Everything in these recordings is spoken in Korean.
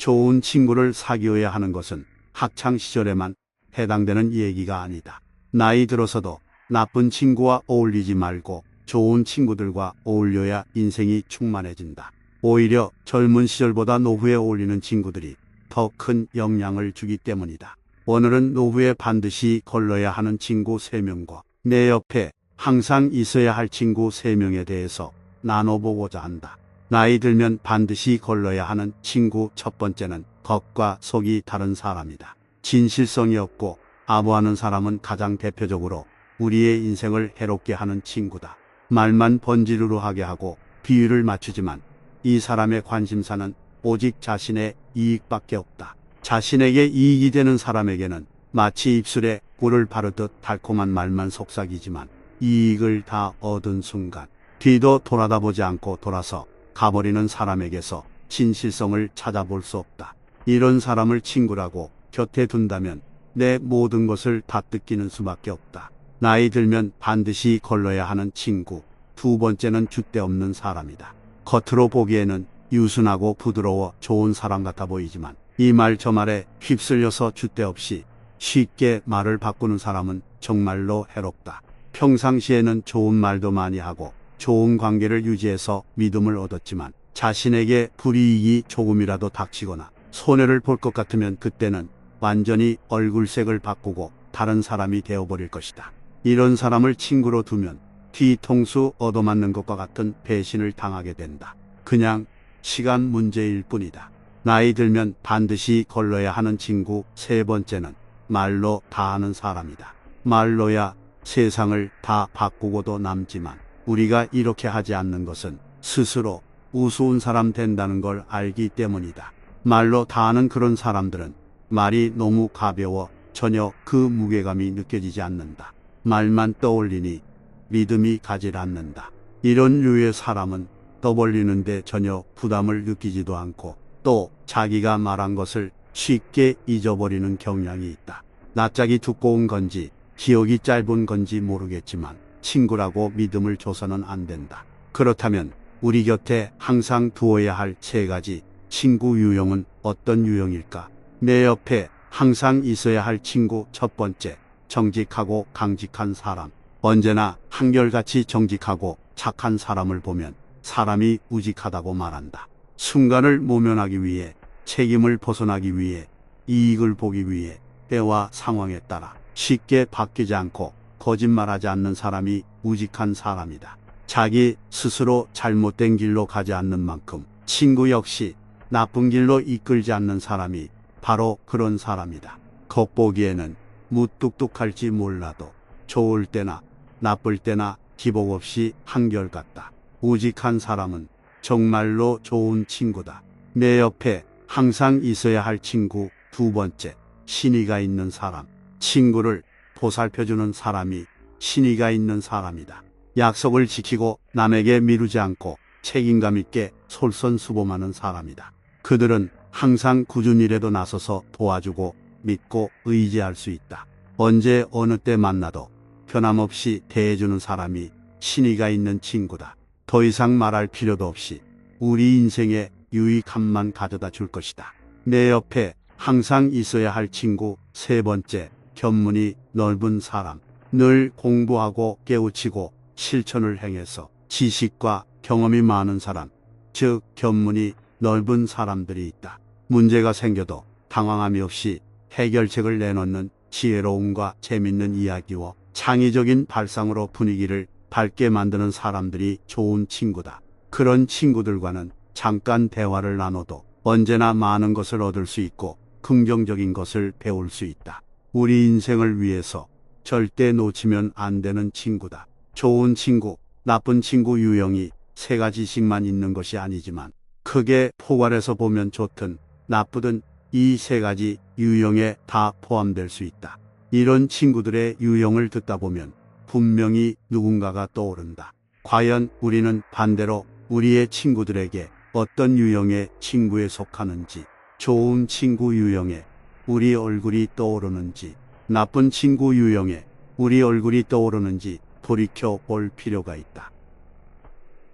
좋은 친구를 사귀어야 하는 것은 학창 시절에만 해당되는 얘기가 아니다. 나이 들어서도 나쁜 친구와 어울리지 말고 좋은 친구들과 어울려야 인생이 충만해진다. 오히려 젊은 시절보다 노후에 어울리는 친구들이 더 큰 영향을 주기 때문이다. 오늘은 노후에 반드시 걸러야 하는 친구 3명과 내 옆에 항상 있어야 할 친구 3명에 대해서 나눠보고자 한다. 나이 들면 반드시 걸러야 하는 친구 첫 번째는 겉과 속이 다른 사람이다. 진실성이 없고 아부하는 사람은 가장 대표적으로 우리의 인생을 해롭게 하는 친구다. 말만 번지르르하게 하고 비율을 맞추지만 이 사람의 관심사는 오직 자신의 이익밖에 없다. 자신에게 이익이 되는 사람에게는 마치 입술에 꿀을 바르듯 달콤한 말만 속삭이지만 이익을 다 얻은 순간 뒤도 돌아다보지 않고 돌아서 가버리는 사람에게서 진실성을 찾아볼 수 없다. 이런 사람을 친구라고 곁에 둔다면 내 모든 것을 다 뜯기는 수밖에 없다. 나이 들면 반드시 걸러야 하는 친구 두 번째는 줏대 없는 사람이다. 겉으로 보기에는 유순하고 부드러워 좋은 사람 같아 보이지만 이 말 저 말에 휩쓸려서 줏대 없이 쉽게 말을 바꾸는 사람은 정말로 해롭다. 평상시에는 좋은 말도 많이 하고 좋은 관계를 유지해서 믿음을 얻었지만 자신에게 불이익이 조금이라도 닥치거나 손해를 볼 것 같으면 그때는 완전히 얼굴색을 바꾸고 다른 사람이 되어버릴 것이다. 이런 사람을 친구로 두면 뒤통수 얻어맞는 것과 같은 배신을 당하게 된다. 그냥 시간 문제일 뿐이다. 나이 들면 반드시 걸러야 하는 친구 세 번째는 말로 다 하는 사람이다. 말로야 세상을 다 바꾸고도 남지만 우리가 이렇게 하지 않는 것은 스스로 우스운 사람 된다는 걸 알기 때문이다. 말로 다 하는 그런 사람들은 말이 너무 가벼워 전혀 그 무게감이 느껴지지 않는다. 말만 떠올리니 믿음이 가질 않는다. 이런 류의 사람은 떠벌리는데 전혀 부담을 느끼지도 않고 또 자기가 말한 것을 쉽게 잊어버리는 경향이 있다. 낯짝이 두꺼운 건지 기억이 짧은 건지 모르겠지만 친구라고 믿음을 줘서는 안 된다. 그렇다면 우리 곁에 항상 두어야 할 3가지 친구 유형은 어떤 유형일까? 내 옆에 항상 있어야 할 친구 첫 번째, 정직하고 강직한 사람. 언제나 한결같이 정직하고 착한 사람을 보면 사람이 우직하다고 말한다. 순간을 모면하기 위해, 책임을 벗어나기 위해, 이익을 보기 위해 때와 상황에 따라 쉽게 바뀌지 않고 거짓말하지 않는 사람이 우직한 사람이다. 자기 스스로 잘못된 길로 가지 않는 만큼 친구 역시 나쁜 길로 이끌지 않는 사람이 바로 그런 사람이다. 겉보기에는 무뚝뚝할지 몰라도 좋을 때나 나쁠 때나 기복 없이 한결같다. 우직한 사람은 정말로 좋은 친구다. 내 옆에 항상 있어야 할 친구 두 번째, 신의가 있는 사람. 친구를 보살펴주는 사람이 신의가 있는 사람이다. 약속을 지키고 남에게 미루지 않고 책임감 있게 솔선수범하는 사람이다. 그들은 항상 굳은 일에도 나서서 도와주고 믿고 의지할 수 있다. 언제 어느 때 만나도 변함없이 대해주는 사람이 신의가 있는 친구다. 더 이상 말할 필요도 없이 우리 인생에 유익함만 가져다 줄 것이다. 내 옆에 항상 있어야 할 친구 세 번째, 견문이 넓은 사람. 늘 공부하고 깨우치고 실천을 행해서 지식과 경험이 많은 사람, 즉 견문이 넓은 사람들이 있다. 문제가 생겨도 당황함이 없이 해결책을 내놓는 지혜로움과 재밌는 이야기와 창의적인 발상으로 분위기를 밝게 만드는 사람들이 좋은 친구다. 그런 친구들과는 잠깐 대화를 나눠도 언제나 많은 것을 얻을 수 있고 긍정적인 것을 배울 수 있다. 우리 인생을 위해서 절대 놓치면 안 되는 친구다. 좋은 친구, 나쁜 친구 유형이 3가지씩만 있는 것이 아니지만 크게 포괄해서 보면 좋든 나쁘든 이 3가지 유형에 다 포함될 수 있다. 이런 친구들의 유형을 듣다 보면 분명히 누군가가 떠오른다. 과연 우리는 반대로 우리의 친구들에게 어떤 유형의 친구에 속하는지, 좋은 친구 유형에 우리 얼굴이 떠오르는지, 나쁜 친구 유형에 우리 얼굴이 떠오르는지 돌이켜 볼 필요가 있다.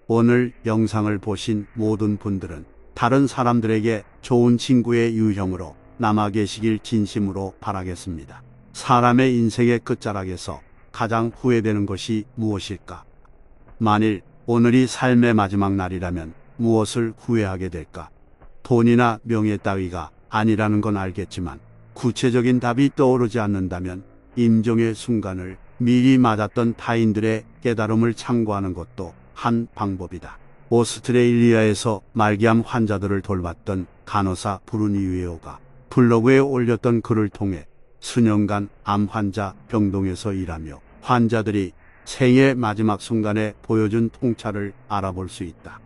오늘 영상을 보신 모든 분들은 다른 사람들에게 좋은 친구의 유형으로 남아 계시길 진심으로 바라겠습니다. 사람의 인생의 끝자락에서 가장 후회되는 것이 무엇일까? 만일 오늘이 삶의 마지막 날이라면 무엇을 후회하게 될까? 돈이나 명예 따위가 아니라는 건 알겠지만 구체적인 답이 떠오르지 않는다면 임종의 순간을 미리 맞았던 타인들의 깨달음을 참고하는 것도 한 방법이다. 오스트레일리아에서 말기암 환자들을 돌봤던 간호사 브루니 웨어가 블로그에 올렸던 글을 통해 수년간 암 환자 병동에서 일하며 환자들이 생의 마지막 순간에 보여준 통찰을 알아볼 수 있다.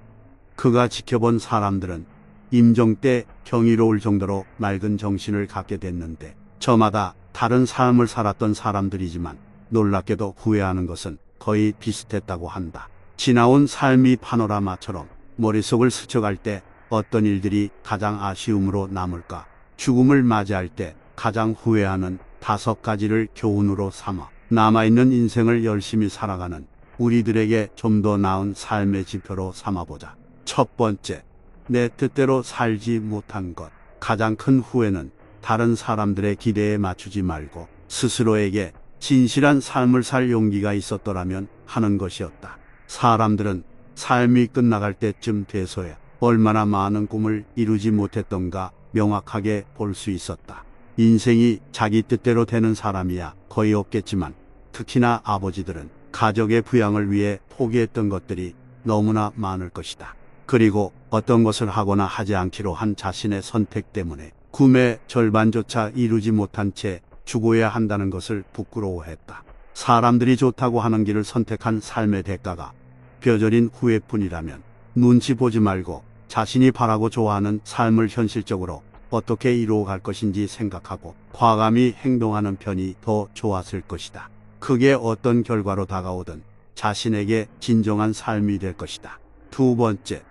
그가 지켜본 사람들은 임종 때 경이로울 정도로 맑은 정신을 갖게 됐는데 저마다 다른 삶을 살았던 사람들이지만 놀랍게도 후회하는 것은 거의 비슷했다고 한다. 지나온 삶이 파노라마처럼 머릿속을 스쳐갈 때 어떤 일들이 가장 아쉬움으로 남을까? 죽음을 맞이할 때 가장 후회하는 5가지를 교훈으로 삼아 남아있는 인생을 열심히 살아가는 우리들에게 좀 더 나은 삶의 지표로 삼아보자. 첫 번째, 내 뜻대로 살지 못한 것. 가장 큰 후회는 다른 사람들의 기대에 맞추지 말고 스스로에게 진실한 삶을 살 용기가 있었더라면 하는 것이었다. 사람들은 삶이 끝나갈 때쯤 돼서야 얼마나 많은 꿈을 이루지 못했던가 명확하게 볼 수 있었다. 인생이 자기 뜻대로 되는 사람이야 거의 없겠지만 특히나 아버지들은 가족의 부양을 위해 포기했던 것들이 너무나 많을 것이다. 그리고 어떤 것을 하거나 하지 않기로 한 자신의 선택 때문에 꿈의 절반조차 이루지 못한 채 죽어야 한다는 것을 부끄러워했다. 사람들이 좋다고 하는 길을 선택한 삶의 대가가 뼈저린 후회뿐이라면 눈치 보지 말고 자신이 바라고 좋아하는 삶을 현실적으로 어떻게 이루어갈 것인지 생각하고 과감히 행동하는 편이 더 좋았을 것이다. 그게 어떤 결과로 다가오든 자신에게 진정한 삶이 될 것이다. 두 번째,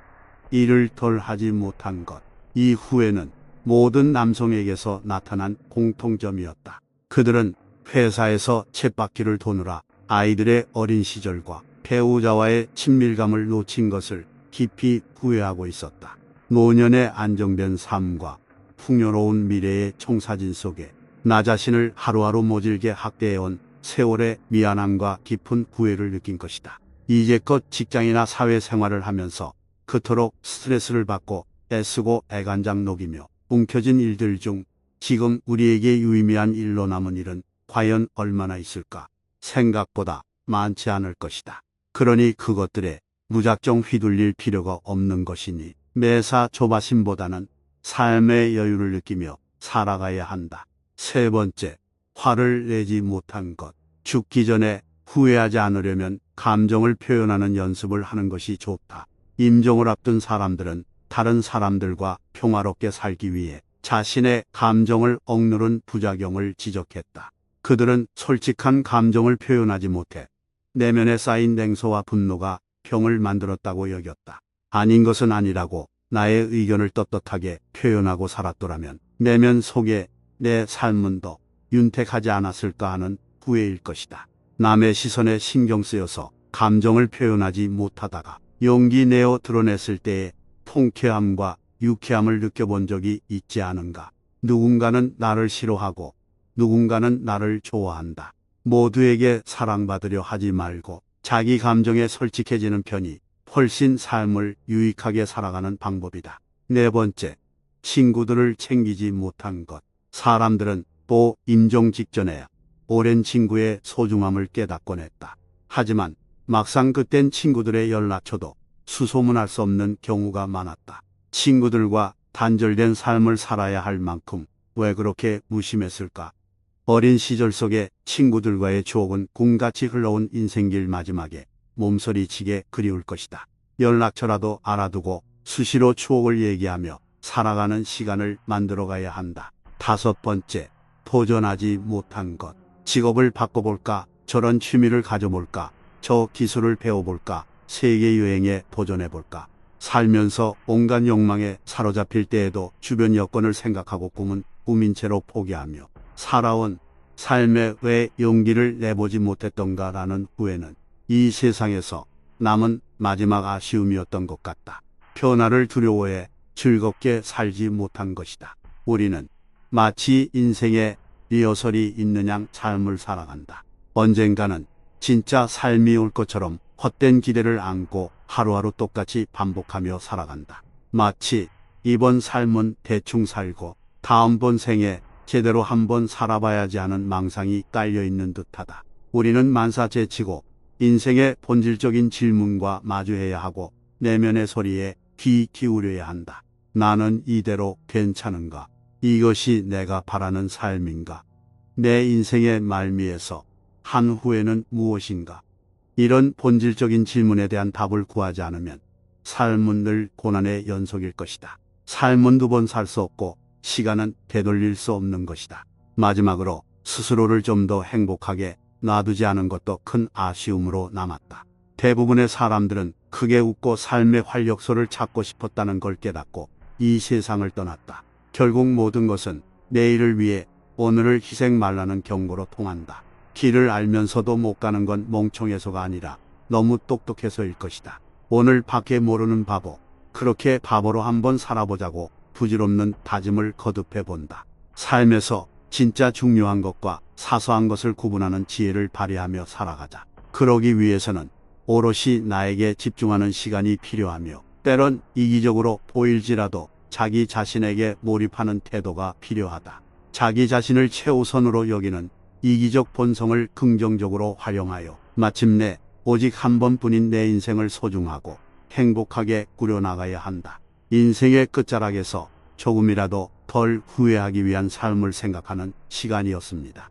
일을 덜 하지 못한 것. 이 후회는 모든 남성에게서 나타난 공통점이었다. 그들은 회사에서 쳇바퀴를 도느라 아이들의 어린 시절과 배우자와의 친밀감을 놓친 것을 깊이 후회하고 있었다. 노년의 안정된 삶과 풍요로운 미래의 청사진 속에 나 자신을 하루하루 모질게 학대해온 세월의 미안함과 깊은 후회를 느낀 것이다. 이제껏 직장이나 사회생활을 하면서 그토록 스트레스를 받고 애쓰고 애간장 녹이며 움켜진 일들 중 지금 우리에게 유의미한 일로 남은 일은 과연 얼마나 있을까? 생각보다 많지 않을 것이다. 그러니 그것들에 무작정 휘둘릴 필요가 없는 것이니 매사 조바심보다는 삶의 여유를 느끼며 살아가야 한다. 세 번째, 화를 내지 못한 것. 죽기 전에 후회하지 않으려면 감정을 표현하는 연습을 하는 것이 좋다. 임종을 앞둔 사람들은 다른 사람들과 평화롭게 살기 위해 자신의 감정을 억누른 부작용을 지적했다. 그들은 솔직한 감정을 표현하지 못해 내면에 쌓인 냉소와 분노가 병을 만들었다고 여겼다. 아닌 것은 아니라고 나의 의견을 떳떳하게 표현하고 살았더라면 내면 속에 내 삶은 더 윤택하지 않았을까 하는 후회일 것이다. 남의 시선에 신경 쓰여서 감정을 표현하지 못하다가 용기 내어 드러냈을 때의 통쾌함과 유쾌함을 느껴본 적이 있지 않은가. 누군가는 나를 싫어하고 누군가는 나를 좋아한다. 모두에게 사랑받으려 하지 말고 자기 감정에 솔직해지는 편이 훨씬 삶을 유익하게 살아가는 방법이다. 네 번째, 친구들을 챙기지 못한 것. 사람들은 또 임종 직전에야 오랜 친구의 소중함을 깨닫곤 했다. 하지만 막상 그땐 친구들의 연락처도 수소문할 수 없는 경우가 많았다. 친구들과 단절된 삶을 살아야 할 만큼 왜 그렇게 무심했을까? 어린 시절 속에 친구들과의 추억은 꿈같이 흘러온 인생길 마지막에 몸서리치게 그리울 것이다. 연락처라도 알아두고 수시로 추억을 얘기하며 살아가는 시간을 만들어가야 한다. 다섯 번째, 도전하지 못한 것. 직업을 바꿔볼까? 저런 취미를 가져볼까? 저 기술을 배워볼까? 세계여행에 도전해볼까? 살면서 온갖 욕망에 사로잡힐 때에도 주변 여건을 생각하고 꿈은 꿈인 채로 포기하며 살아온 삶에 왜 용기를 내보지 못했던가라는 후회는 이 세상에서 남은 마지막 아쉬움이었던 것 같다. 변화를 두려워해 즐겁게 살지 못한 것이다. 우리는 마치 인생에 리허설이 있는 양 삶을 살아간다. 언젠가는 진짜 삶이 올 것처럼 헛된 기대를 안고 하루하루 똑같이 반복하며 살아간다. 마치 이번 삶은 대충 살고 다음번 생에 제대로 한번 살아봐야지 하는 망상이 깔려있는 듯하다. 우리는 만사제치고 인생의 본질적인 질문과 마주해야 하고 내면의 소리에 귀 기울여야 한다. 나는 이대로 괜찮은가? 이것이 내가 바라는 삶인가? 내 인생의 말미에서 한 후에는 무엇인가? 이런 본질적인 질문에 대한 답을 구하지 않으면 삶은 늘 고난의 연속일 것이다. 삶은 두 번 살 수 없고 시간은 되돌릴 수 없는 것이다. 마지막으로 스스로를 좀 더 행복하게 놔두지 않은 것도 큰 아쉬움으로 남았다. 대부분의 사람들은 크게 웃고 삶의 활력소를 찾고 싶었다는 걸 깨닫고 이 세상을 떠났다. 결국 모든 것은 내일을 위해 오늘을 희생 말라는 경고로 통한다. 길을 알면서도 못 가는 건 멍청해서가 아니라 너무 똑똑해서일 것이다. 오늘 밖에 모르는 바보, 그렇게 바보로 한번 살아보자고 부질없는 다짐을 거듭해 본다. 삶에서 진짜 중요한 것과 사소한 것을 구분하는 지혜를 발휘하며 살아가자. 그러기 위해서는 오롯이 나에게 집중하는 시간이 필요하며 때론 이기적으로 보일지라도 자기 자신에게 몰입하는 태도가 필요하다. 자기 자신을 최우선으로 여기는 이기적 본성을 긍정적으로 활용하여 마침내 오직 한 번뿐인 내 인생을 소중하고 행복하게 꾸려나가야 한다. 인생의 끝자락에서 조금이라도 덜 후회하기 위한 삶을 생각하는 시간이었습니다.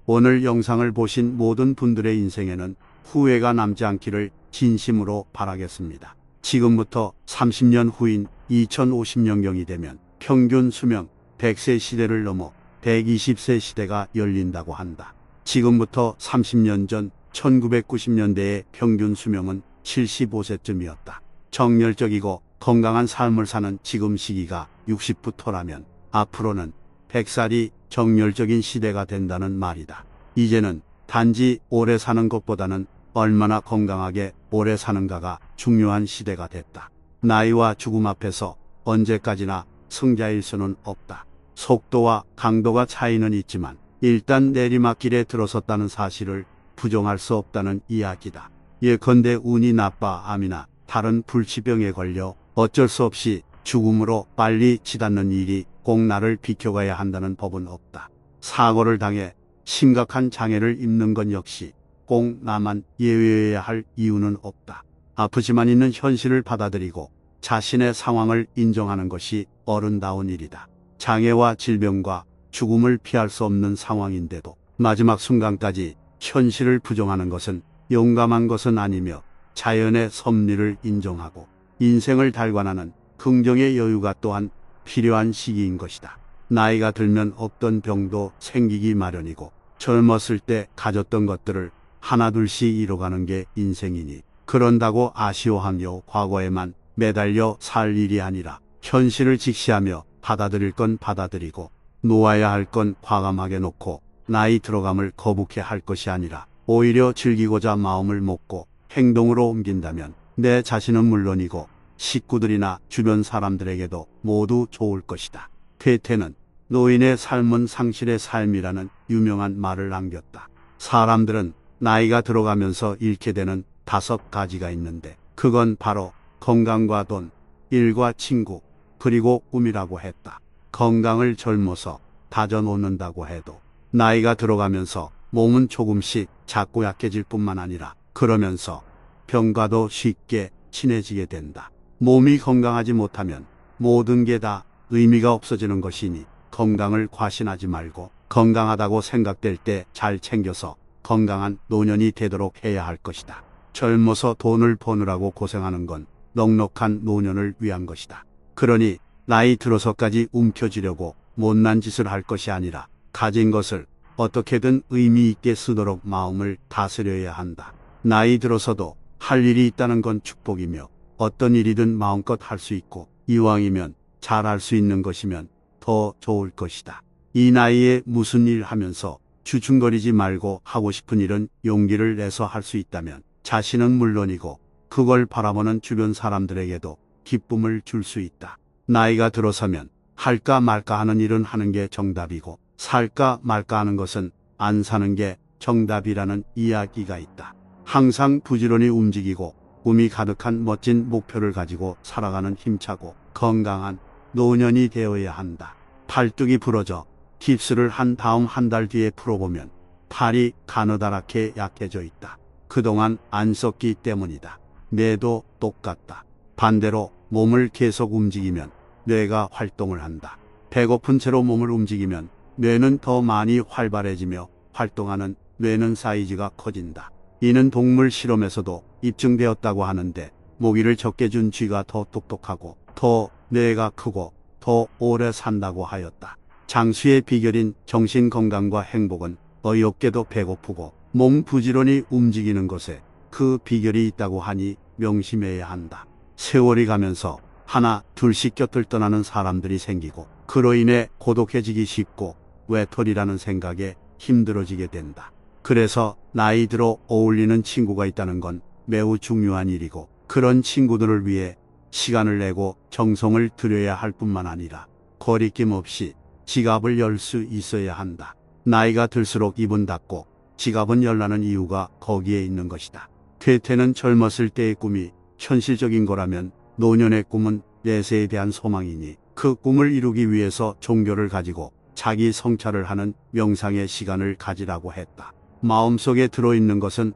오늘 영상을 보신 모든 분들의 인생에는 후회가 남지 않기를 진심으로 바라겠습니다. 지금부터 30년 후인 2050년경이 되면 평균 수명 100세 시대를 넘어 120세 시대가 열린다고 한다. 지금부터 30년 전 1990년대의 평균 수명은 75세쯤이었다. 정열적이고 건강한 삶을 사는 지금 시기가 60부터라면 앞으로는 100살이 정열적인 시대가 된다는 말이다. 이제는 단지 오래 사는 것보다는 얼마나 건강하게 오래 사는가가 중요한 시대가 됐다. 나이와 죽음 앞에서 언제까지나 승자일 수는 없다. 속도와 강도가 차이는 있지만 일단 내리막길에 들어섰다는 사실을 부정할 수 없다는 이야기다. 예컨대 운이 나빠 암이나 다른 불치병에 걸려 어쩔 수 없이 죽음으로 빨리 치닫는 일이 꼭 나를 비켜가야 한다는 법은 없다. 사고를 당해 심각한 장애를 입는 건 역시 꼭 나만 예외여야 할 이유는 없다. 아프지만 있는 현실을 받아들이고 자신의 상황을 인정하는 것이 어른다운 일이다. 장애와 질병과 죽음을 피할 수 없는 상황인데도 마지막 순간까지 현실을 부정하는 것은 용감한 것은 아니며 자연의 섭리를 인정하고 인생을 달관하는 긍정의 여유가 또한 필요한 시기인 것이다. 나이가 들면 없던 병도 생기기 마련이고 젊었을 때 가졌던 것들을 하나둘씩 잃어가는 게 인생이니 그런다고 아쉬워하며 과거에만 매달려 살 일이 아니라 현실을 직시하며 받아들일 건 받아들이고 놓아야 할 건 과감하게 놓고 나이 들어감을 거북해 할 것이 아니라 오히려 즐기고자 마음을 먹고 행동으로 옮긴다면 내 자신은 물론이고 식구들이나 주변 사람들에게도 모두 좋을 것이다. 괴테는 노인의 삶은 상실의 삶이라는 유명한 말을 남겼다. 사람들은 나이가 들어가면서 잃게 되는 5가지가 있는데 그건 바로 건강과 돈, 일과 친구, 그리고 꿈이라고 했다. 건강을 젊어서 다져놓는다고 해도 나이가 들어가면서 몸은 조금씩 자꾸 약해질 뿐만 아니라 그러면서 병과도 쉽게 친해지게 된다. 몸이 건강하지 못하면 모든 게 다 의미가 없어지는 것이니 건강을 과신하지 말고 건강하다고 생각될 때 잘 챙겨서 건강한 노년이 되도록 해야 할 것이다. 젊어서 돈을 버느라고 고생하는 건 넉넉한 노년을 위한 것이다. 그러니 나이 들어서까지 움켜쥐려고 못난 짓을 할 것이 아니라 가진 것을 어떻게든 의미 있게 쓰도록 마음을 다스려야 한다. 나이 들어서도 할 일이 있다는 건 축복이며 어떤 일이든 마음껏 할 수 있고 이왕이면 잘할 수 있는 것이면 더 좋을 것이다. 이 나이에 무슨 일 하면서 주춤거리지 말고 하고 싶은 일은 용기를 내서 할 수 있다면 자신은 물론이고 그걸 바라보는 주변 사람들에게도 기쁨을 줄 수 있다. 나이가 들어서면 할까 말까 하는 일은 하는 게 정답이고 살까 말까 하는 것은 안 사는 게 정답이라는 이야기가 있다. 항상 부지런히 움직이고 꿈이 가득한 멋진 목표를 가지고 살아가는 힘차고 건강한 노년이 되어야 한다. 팔뚝이 부러져 깁스를 한 다음 한 달 뒤에 풀어보면 팔이 가느다랗게 약해져 있다. 그동안 안 썼기 때문이다. 뇌도 똑같다. 반대로 몸을 계속 움직이면 뇌가 활동을 한다. 배고픈 채로 몸을 움직이면 뇌는 더 많이 활발해지며 활동하는 뇌는 사이즈가 커진다. 이는 동물 실험에서도 입증되었다고 하는데 모기를 적게 준 쥐가 더 똑똑하고 더 뇌가 크고 더 오래 산다고 하였다. 장수의 비결인 정신 건강과 행복은 어이없게도 배고프고 몸 부지런히 움직이는 것에 그 비결이 있다고 하니 명심해야 한다. 세월이 가면서 하나 둘씩 곁을 떠나는 사람들이 생기고 그로 인해 고독해지기 쉽고 외톨이라는 생각에 힘들어지게 된다. 그래서 나이 들어 어울리는 친구가 있다는 건 매우 중요한 일이고 그런 친구들을 위해 시간을 내고 정성을 들여야 할 뿐만 아니라 거리낌 없이 지갑을 열 수 있어야 한다. 나이가 들수록 입은 닫고 지갑은 열라는 이유가 거기에 있는 것이다. 퇴퇴는 젊었을 때의 꿈이 현실적인 거라면 노년의 꿈은 내세에 대한 소망이니 그 꿈을 이루기 위해서 종교를 가지고 자기 성찰을 하는 명상의 시간을 가지라고 했다. 마음속에 들어있는 것은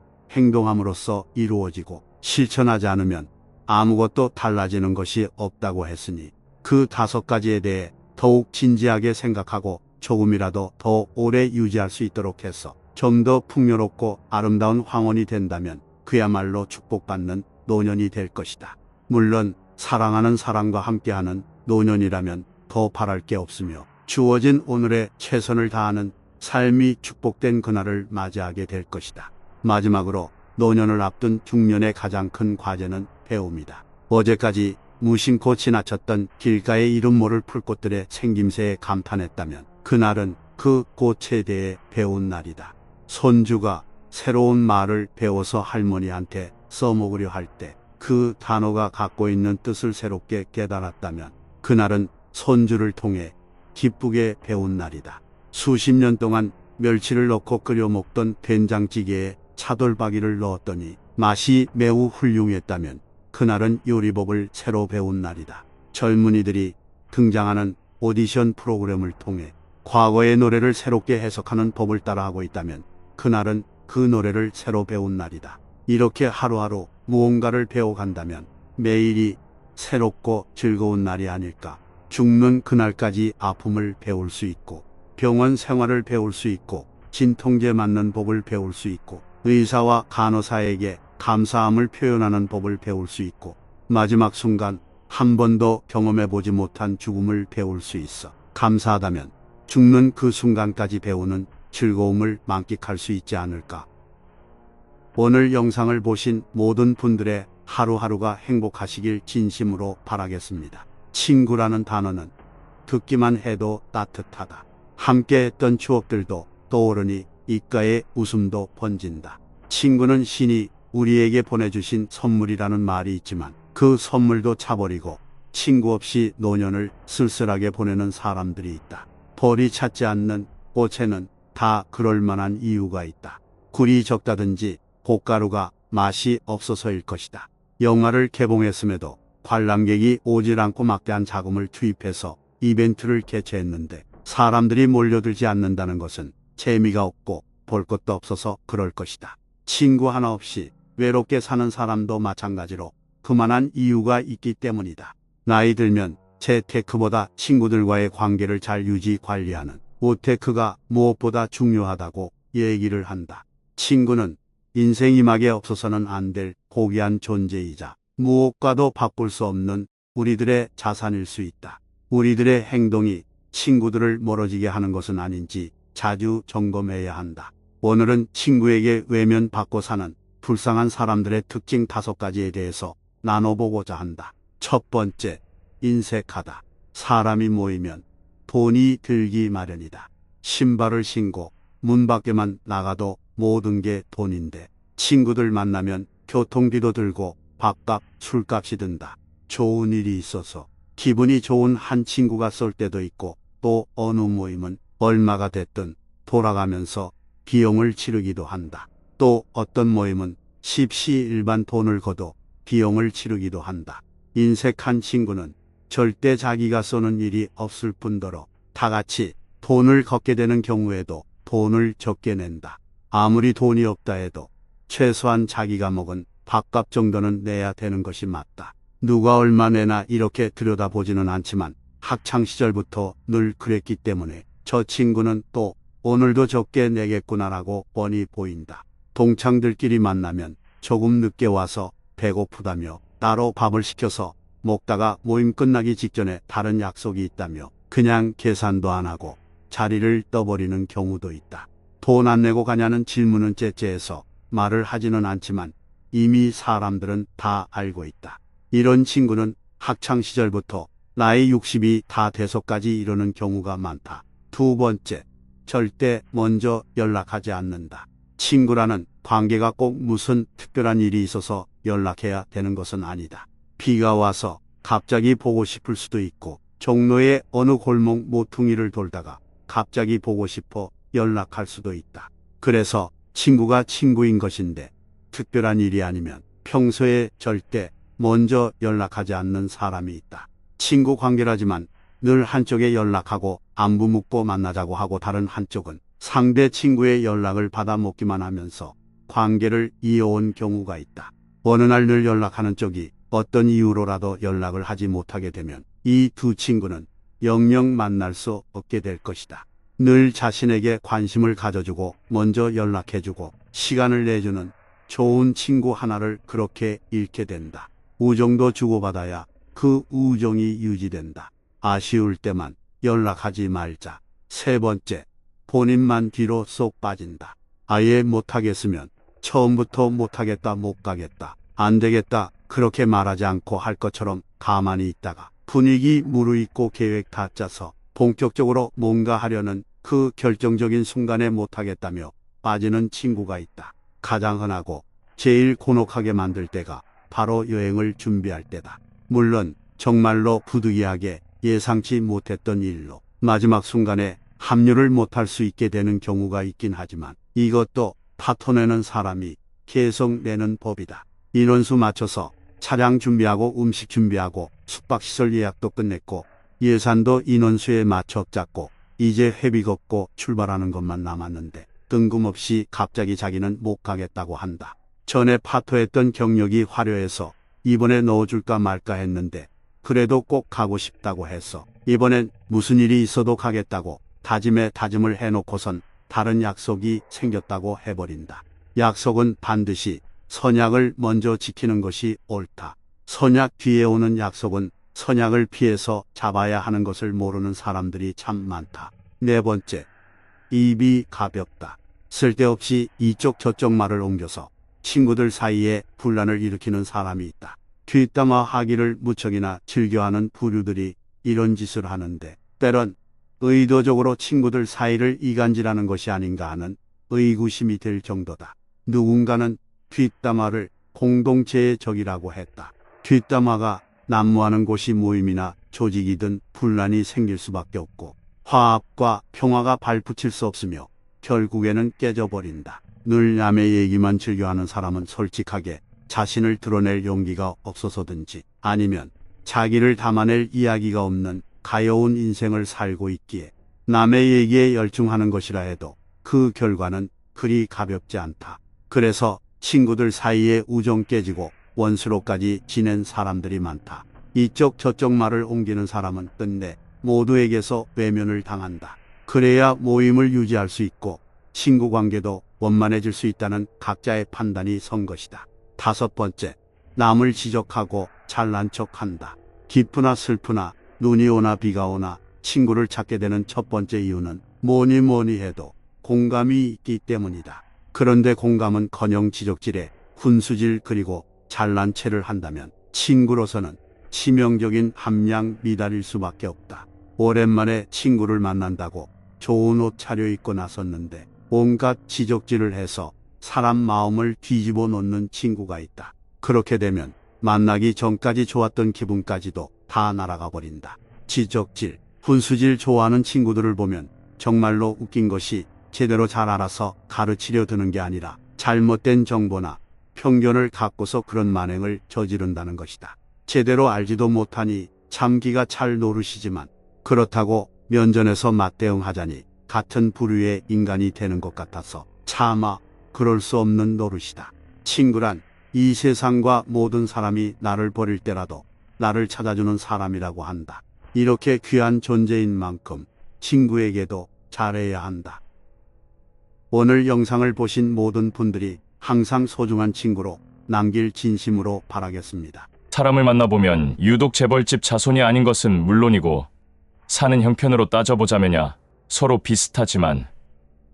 행동함으로써 이루어지고 실천하지 않으면 아무것도 달라지는 것이 없다고 했으니 그 5가지에 대해 더욱 진지하게 생각하고 조금이라도 더 오래 유지할 수 있도록 해서 좀 더 풍요롭고 아름다운 황혼이 된다면 그야말로 축복받는 노년이 될 것이다. 물론 사랑하는 사람과 함께하는 노년이라면 더 바랄 게 없으며 주어진 오늘에 최선을 다하는 삶이 축복된 그날을 맞이하게 될 것이다. 마지막으로 노년을 앞둔 중년의 가장 큰 과제는 배움이다. 어제까지 무심코 지나쳤던 길가의 이름 모를 풀꽃들의 생김새에 감탄했다면 그날은 그 꽃에 대해 배운 날이다. 손주가 새로운 말을 배워서 할머니한테 써먹으려 할 때 그 단어가 갖고 있는 뜻을 새롭게 깨달았다면 그날은 손주를 통해 기쁘게 배운 날이다. 수십 년 동안 멸치를 넣고 끓여 먹던 된장찌개에 차돌박이를 넣었더니 맛이 매우 훌륭했다면 그날은 요리법을 새로 배운 날이다. 젊은이들이 등장하는 오디션 프로그램을 통해 과거의 노래를 새롭게 해석하는 법을 따라하고 있다면 그날은 그 노래를 새로 배운 날이다. 이렇게 하루하루 무언가를 배워간다면 매일이 새롭고 즐거운 날이 아닐까. 죽는 그날까지 아픔을 배울 수 있고 병원 생활을 배울 수 있고 진통제 맞는 법을 배울 수 있고 의사와 간호사에게 감사함을 표현하는 법을 배울 수 있고 마지막 순간 한 번도 경험해보지 못한 죽음을 배울 수 있어 감사하다면 죽는 그 순간까지 배우는 즐거움을 만끽할 수 있지 않을까. 오늘 영상을 보신 모든 분들의 하루하루가 행복하시길 진심으로 바라겠습니다. 친구라는 단어는 듣기만 해도 따뜻하다. 함께 했던 추억들도 떠오르니 입가에 웃음도 번진다. 친구는 신이 우리에게 보내주신 선물이라는 말이 있지만 그 선물도 차버리고 친구 없이 노년을 쓸쓸하게 보내는 사람들이 있다. 벌이 찾지 않는 꽃에는 다 그럴 만한 이유가 있다. 굴이 적다든지 고가루가 맛이 없어서일 것이다. 영화를 개봉했음에도 관람객이 오질 않고 막대한 자금을 투입해서 이벤트를 개최했는데 사람들이 몰려들지 않는다는 것은 재미가 없고 볼 것도 없어서 그럴 것이다. 친구 하나 없이 외롭게 사는 사람도 마찬가지로 그만한 이유가 있기 때문이다. 나이 들면 재테크보다 친구들과의 관계를 잘 유지 관리하는 우테크가 무엇보다 중요하다고 얘기를 한다. 친구는 인생 이막에 없어서는 안 될 고귀한 존재이자 무엇과도 바꿀 수 없는 우리들의 자산일 수 있다. 우리들의 행동이 친구들을 멀어지게 하는 것은 아닌지 자주 점검해야 한다. 오늘은 친구에게 외면받고 사는 불쌍한 사람들의 특징 5가지에 대해서 나눠보고자 한다. 첫 번째, 인색하다. 사람이 모이면 돈이 들기 마련이다. 신발을 신고 문 밖에만 나가도 모든 게 돈인데 친구들 만나면 교통비도 들고 밥값, 술값이 든다. 좋은 일이 있어서 기분이 좋은 한 친구가 쏠 때도 있고, 또 어느 모임은 얼마가 됐든 돌아가면서 비용을 치르기도 한다. 또 어떤 모임은 십시일반 돈을 거둬 비용을 치르기도 한다. 인색한 친구는 절대 자기가 쏘는 일이 없을 뿐더러 다 같이 돈을 걷게 되는 경우에도 돈을 적게 낸다. 아무리 돈이 없다 해도 최소한 자기가 먹은 밥값 정도는 내야 되는 것이 맞다. 누가 얼마 내나 이렇게 들여다보지는 않지만 학창시절부터 늘 그랬기 때문에 저 친구는 또 오늘도 적게 내겠구나라고 뻔히 보인다. 동창들끼리 만나면 조금 늦게 와서 배고프다며 따로 밥을 시켜서 먹다가 모임 끝나기 직전에 다른 약속이 있다며 그냥 계산도 안 하고 자리를 떠버리는 경우도 있다. 돈 안 내고 가냐는 질문은 째째해서 말을 하지는 않지만 이미 사람들은 다 알고 있다. 이런 친구는 학창시절부터 나이 60이 다 돼서까지 이러는 경우가 많다. 두 번째, 절대 먼저 연락하지 않는다. 친구라는 관계가 꼭 무슨 특별한 일이 있어서 연락해야 되는 것은 아니다. 비가 와서 갑자기 보고 싶을 수도 있고, 종로의 어느 골목 모퉁이를 돌다가 갑자기 보고 싶어 연락할 수도 있다. 그래서 친구가 친구인 것인데 특별한 일이 아니면 평소에 절대 먼저 연락하지 않는 사람이 있다. 친구 관계라지만 늘 한쪽에 연락하고 안부 묻고 만나자고 하고 다른 한쪽은 상대 친구의 연락을 받아 먹기만 하면서 관계를 이어온 경우가 있다. 어느 날 늘 연락하는 쪽이 어떤 이유로라도 연락을 하지 못하게 되면 이 두 친구는 영영 만날 수 없게 될 것이다. 늘 자신에게 관심을 가져주고 먼저 연락해주고 시간을 내주는 좋은 친구 하나를 그렇게 잃게 된다. 우정도 주고받아야 그 우정이 유지된다. 아쉬울 때만 연락하지 말자. 세 번째, 본인만 뒤로 쏙 빠진다. 아예 못하겠으면 처음부터 못하겠다, 못 가겠다, 안 되겠다 그렇게 말하지 않고 할 것처럼 가만히 있다가 분위기 무르익고 계획 다 짜서 본격적으로 뭔가 하려는 그 결정적인 순간에 못하겠다며 빠지는 친구가 있다. 가장 흔하고 제일 곤혹하게 만들 때가 바로 여행을 준비할 때다. 물론 정말로 부득이하게 예상치 못했던 일로 마지막 순간에 합류를 못할 수 있게 되는 경우가 있긴 하지만 이것도 파토 내는 사람이 계속 내는 법이다. 인원수 맞춰서 차량 준비하고 음식 준비하고 숙박시설 예약도 끝냈고 예산도 인원수에 맞춰 짰고 이제 회비 걷고 출발하는 것만 남았는데 뜬금없이 갑자기 자기는 못 가겠다고 한다. 전에 파토했던 경력이 화려해서 이번에 넣어줄까 말까 했는데 그래도 꼭 가고 싶다고 해서 이번엔 무슨 일이 있어도 가겠다고 다짐에 다짐을 해놓고선 다른 약속이 생겼다고 해버린다. 약속은 반드시 선약을 먼저 지키는 것이 옳다. 선약 뒤에 오는 약속은 선약을 피해서 잡아야 하는 것을 모르는 사람들이 참 많다. 네 번째, 입이 가볍다. 쓸데없이 이쪽 저쪽 말을 옮겨서 친구들 사이에 분란을 일으키는 사람이 있다. 뒷담화하기를 무척이나 즐겨하는 부류들이 이런 짓을 하는데 때론 의도적으로 친구들 사이를 이간질하는 것이 아닌가 하는 의구심이 들 정도다. 누군가는 뒷담화를 공동체의 적이라고 했다. 뒷담화가 난무하는 곳이 모임이나 조직이든 분란이 생길 수밖에 없고 화합과 평화가 발붙일 수 없으며 결국에는 깨져버린다. 늘 남의 얘기만 즐겨하는 사람은 솔직하게 자신을 드러낼 용기가 없어서든지 아니면 자기를 담아낼 이야기가 없는 가여운 인생을 살고 있기에 남의 얘기에 열중하는 것이라 해도 그 결과는 그리 가볍지 않다. 그래서 친구들 사이에 우정 깨지고 원수로까지 지낸 사람들이 많다. 이쪽 저쪽 말을 옮기는 사람은 끝내 모두에게서 외면을 당한다. 그래야 모임을 유지할 수 있고 친구 관계도 원만해질 수 있다는 각자의 판단이 선 것이다. 다섯 번째, 남을 지적하고 잘난 척한다. 기쁘나 슬프나 눈이 오나 비가 오나 친구를 찾게 되는 첫 번째 이유는 뭐니 해도 공감이 있기 때문이다. 그런데 공감은커녕 지적질에 훈수질 그리고 잘난 체를 한다면 친구로서는 치명적인 함량 미달일 수밖에 없다. 오랜만에 친구를 만난다고 좋은 옷 차려입고 나섰는데 온갖 지적질을 해서 사람 마음을 뒤집어 놓는 친구가 있다. 그렇게 되면 만나기 전까지 좋았던 기분까지도 다 날아가 버린다. 지적질, 분수질 좋아하는 친구들을 보면 정말로 웃긴 것이 제대로 잘 알아서 가르치려 드는 게 아니라 잘못된 정보나 편견을 갖고서 그런 만행을 저지른다는 것이다. 제대로 알지도 못하니 참기가 찰 노릇이지만 그렇다고 면전에서 맞대응하자니 같은 부류의 인간이 되는 것 같아서 차마 그럴 수 없는 노릇이다. 친구란 이 세상과 모든 사람이 나를 버릴 때라도 나를 찾아주는 사람이라고 한다. 이렇게 귀한 존재인 만큼 친구에게도 잘해야 한다. 오늘 영상을 보신 모든 분들이 항상 소중한 친구로 남길 진심으로 바라겠습니다. 사람을 만나보면 유독 재벌집 자손이 아닌 것은 물론이고 사는 형편으로 따져보자면야 서로 비슷하지만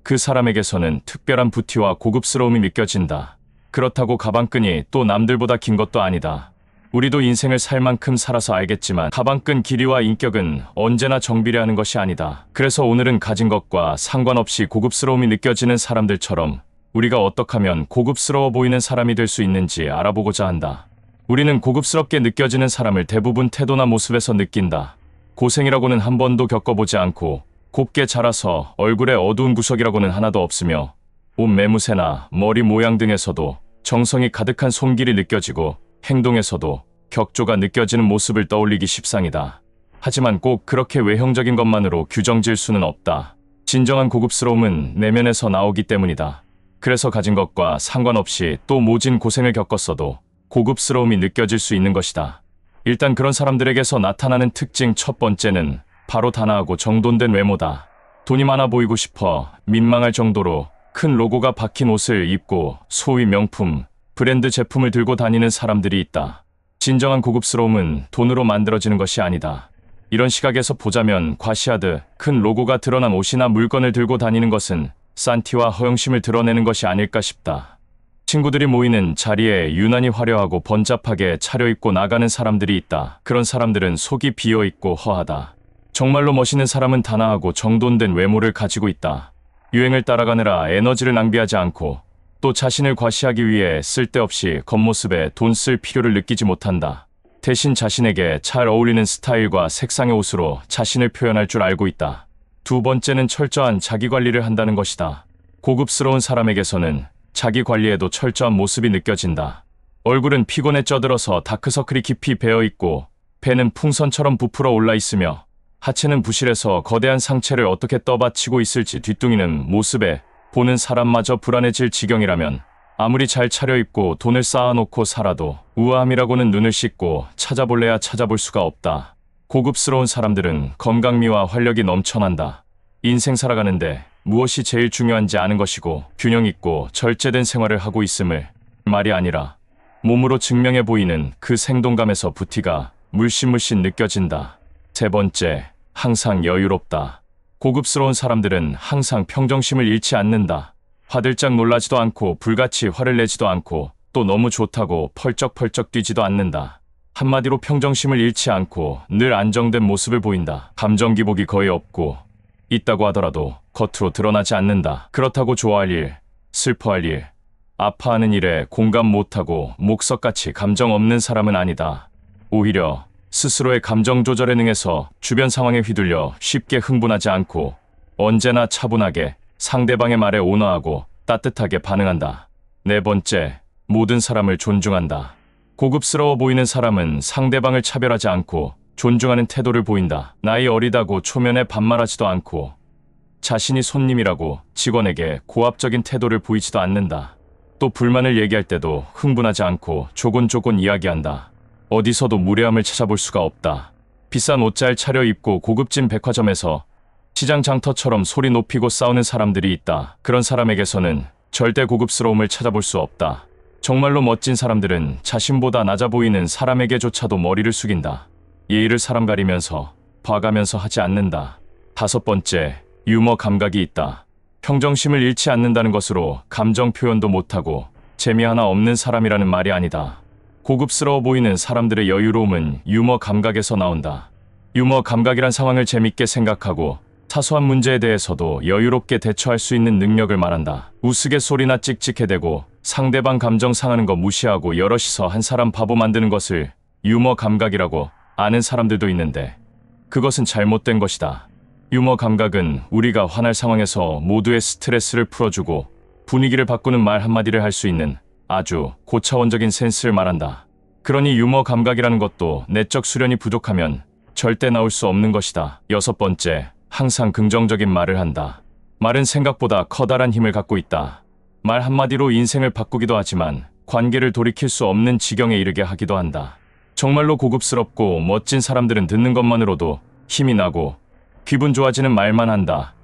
그 사람에게서는 특별한 부티와 고급스러움이 느껴진다. 그렇다고 가방끈이 또 남들보다 긴 것도 아니다. 우리도 인생을 살 만큼 살아서 알겠지만 가방끈 길이와 인격은 언제나 정비례하는 것이 아니다. 그래서 오늘은 가진 것과 상관없이 고급스러움이 느껴지는 사람들처럼 우리가 어떻게 하면 고급스러워 보이는 사람이 될 수 있는지 알아보고자 한다. 우리는 고급스럽게 느껴지는 사람을 대부분 태도나 모습에서 느낀다. 고생이라고는 한 번도 겪어보지 않고 곱게 자라서 얼굴에 어두운 구석이라고는 하나도 없으며 옷 매무새나 머리 모양 등에서도 정성이 가득한 손길이 느껴지고 행동에서도 격조가 느껴지는 모습을 떠올리기 십상이다. 하지만 꼭 그렇게 외형적인 것만으로 규정질 수는 없다. 진정한 고급스러움은 내면에서 나오기 때문이다. 그래서 가진 것과 상관없이 또 모진 고생을 겪었어도 고급스러움이 느껴질 수 있는 것이다. 일단 그런 사람들에게서 나타나는 특징 첫 번째는 바로 단아하고 정돈된 외모다. 돈이 많아 보이고 싶어 민망할 정도로 큰 로고가 박힌 옷을 입고 소위 명품, 브랜드 제품을 들고 다니는 사람들이 있다. 진정한 고급스러움은 돈으로 만들어지는 것이 아니다. 이런 시각에서 보자면 과시하듯 큰 로고가 드러난 옷이나 물건을 들고 다니는 것은 산티와 허영심을 드러내는 것이 아닐까 싶다. 친구들이 모이는 자리에 유난히 화려하고 번잡하게 차려입고 나가는 사람들이 있다. 그런 사람들은 속이 비어있고 허하다. 정말로 멋있는 사람은 단아하고 정돈된 외모를 가지고 있다. 유행을 따라가느라 에너지를 낭비하지 않고 또 자신을 과시하기 위해 쓸데없이 겉모습에 돈 쓸 필요를 느끼지 못한다. 대신 자신에게 잘 어울리는 스타일과 색상의 옷으로 자신을 표현할 줄 알고 있다. 두 번째는 철저한 자기관리를 한다는 것이다. 고급스러운 사람에게서는 자기관리에도 철저한 모습이 느껴진다. 얼굴은 피곤에 쪄들어서 다크서클이 깊이 배어있고 배는 풍선처럼 부풀어 올라 있으며 하체는 부실해서 거대한 상체를 어떻게 떠받치고 있을지 뒤뚱이는 모습에 보는 사람마저 불안해질 지경이라면 아무리 잘 차려입고 돈을 쌓아놓고 살아도 우아함이라고는 눈을 씻고 찾아볼래야 찾아볼 수가 없다. 고급스러운 사람들은 건강미와 활력이 넘쳐난다. 인생 살아가는데 무엇이 제일 중요한지 아는 것이고 균형 있고 절제된 생활을 하고 있음을 말이 아니라 몸으로 증명해 보이는 그 생동감에서 부티가 물씬물씬 느껴진다. 세 번째, 항상 여유롭다. 고급스러운 사람들은 항상 평정심을 잃지 않는다. 화들짝 놀라지도 않고 불같이 화를 내지도 않고 또 너무 좋다고 펄쩍펄쩍 뛰지도 않는다. 한마디로 평정심을 잃지 않고 늘 안정된 모습을 보인다. 감정 기복이 거의 없고 있다고 하더라도 겉으로 드러나지 않는다. 그렇다고 좋아할 일, 슬퍼할 일, 아파하는 일에 공감 못하고 목석같이 감정 없는 사람은 아니다. 오히려 스스로의 감정 조절에 능해서 주변 상황에 휘둘려 쉽게 흥분하지 않고 언제나 차분하게 상대방의 말에 온화하고 따뜻하게 반응한다. 네 번째, 모든 사람을 존중한다. 고급스러워 보이는 사람은 상대방을 차별하지 않고 존중하는 태도를 보인다. 나이 어리다고 초면에 반말하지도 않고 자신이 손님이라고 직원에게 고압적인 태도를 보이지도 않는다. 또 불만을 얘기할 때도 흥분하지 않고 조곤조곤 이야기한다. 어디서도 무례함을 찾아볼 수가 없다. 비싼 옷 잘 차려입고 고급진 백화점에서 시장 장터처럼 소리 높이고 싸우는 사람들이 있다. 그런 사람에게서는 절대 고급스러움을 찾아볼 수 없다. 정말로 멋진 사람들은 자신보다 낮아 보이는 사람에게조차도 머리를 숙인다. 예의를 사람 가리면서 봐가면서 하지 않는다. 다섯 번째, 유머 감각이 있다. 평정심을 잃지 않는다는 것으로 감정 표현도 못하고 재미 하나 없는 사람이라는 말이 아니다. 고급스러워 보이는 사람들의 여유로움은 유머 감각에서 나온다. 유머 감각이란 상황을 재밌게 생각하고 사소한 문제에 대해서도 여유롭게 대처할 수 있는 능력을 말한다. 우스갯소리나 찍찍해대고 상대방 감정 상하는 거 무시하고 여럿이서 한 사람 바보 만드는 것을 유머 감각이라고 아는 사람들도 있는데 그것은 잘못된 것이다. 유머 감각은 우리가 화날 상황에서 모두의 스트레스를 풀어주고 분위기를 바꾸는 말 한마디를 할 수 있는 아주 고차원적인 센스를 말한다. 그러니 유머 감각이라는 것도 내적 수련이 부족하면 절대 나올 수 없는 것이다. 6번째, 항상 긍정적인 말을 한다. 말은 생각보다 커다란 힘을 갖고 있다. 말 한마디로 인생을 바꾸기도 하지만 관계를 돌이킬 수 없는 지경에 이르게 하기도 한다. 정말로 고급스럽고 멋진 사람들은 듣는 것만으로도 힘이 나고 기분 좋아지는 말만 한다.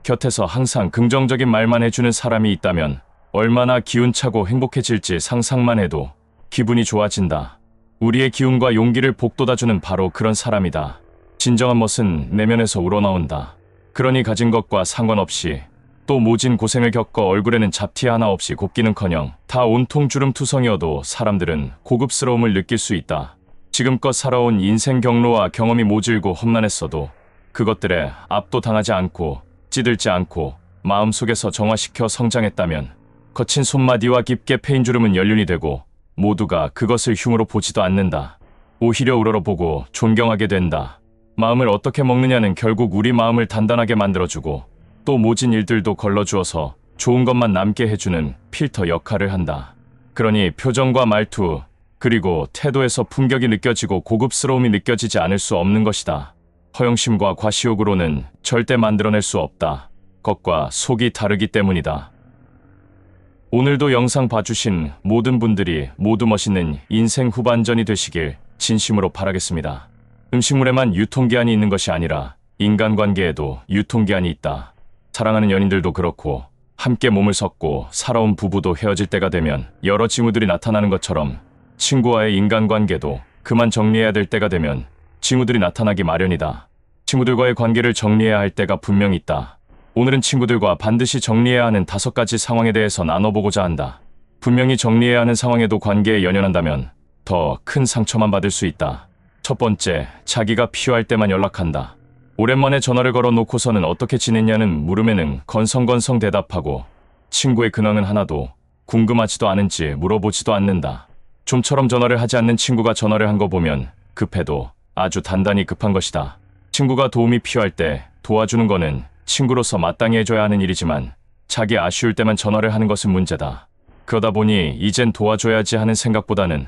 곁에서 항상 긍정적인 말만 해주는 사람이 있다면 얼마나 기운차고 행복해질지 상상만 해도 기분이 좋아진다. 우리의 기운과 용기를 복돋아주는 바로 그런 사람이다. 진정한 멋은 내면에서 우러나온다. 그러니 가진 것과 상관없이 또 모진 고생을 겪어 얼굴에는 잡티 하나 없이 곱기는커녕 다 온통 주름투성이어도 사람들은 고급스러움을 느낄 수 있다. 지금껏 살아온 인생 경로와 경험이 모질고 험난했어도 그것들에 압도당하지 않고 찌들지 않고 마음속에서 정화시켜 성장했다면 거친 손마디와 깊게 패인 주름은 연륜이 되고 모두가 그것을 흉으로 보지도 않는다. 오히려 우러러보고 존경하게 된다. 마음을 어떻게 먹느냐는 결국 우리 마음을 단단하게 만들어주고 또 모진 일들도 걸러주어서 좋은 것만 남게 해주는 필터 역할을 한다. 그러니 표정과 말투 그리고 태도에서 품격이 느껴지고 고급스러움이 느껴지지 않을 수 없는 것이다. 허영심과 과시욕으로는 절대 만들어낼 수 없다. 겉과 속이 다르기 때문이다. 오늘도 영상 봐주신 모든 분들이 모두 멋있는 인생 후반전이 되시길 진심으로 바라겠습니다. 음식물에만 유통기한이 있는 것이 아니라 인간관계에도 유통기한이 있다. 사랑하는 연인들도 그렇고 함께 몸을 섞고 살아온 부부도 헤어질 때가 되면 여러 징후들이 나타나는 것처럼 친구와의 인간관계도 그만 정리해야 될 때가 되면 징후들이 나타나기 마련이다. 친구들과의 관계를 정리해야 할 때가 분명히 있다. 오늘은 친구들과 반드시 정리해야 하는 5가지 상황에 대해서 나눠보고자 한다. 분명히 정리해야 하는 상황에도 관계에 연연한다면 더 큰 상처만 받을 수 있다. 첫 번째, 자기가 필요할 때만 연락한다. 오랜만에 전화를 걸어놓고서는 어떻게 지냈냐는 물음에는 건성건성 대답하고 친구의 근황은 하나도 궁금하지도 않은지 물어보지도 않는다. 좀처럼 전화를 하지 않는 친구가 전화를 한 거 보면 급해도 아주 단단히 급한 것이다. 친구가 도움이 필요할 때 도와주는 거는 친구로서 마땅히 해줘야 하는 일이지만 자기 아쉬울 때만 전화를 하는 것은 문제다. 그러다 보니 이젠 도와줘야지 하는 생각보다는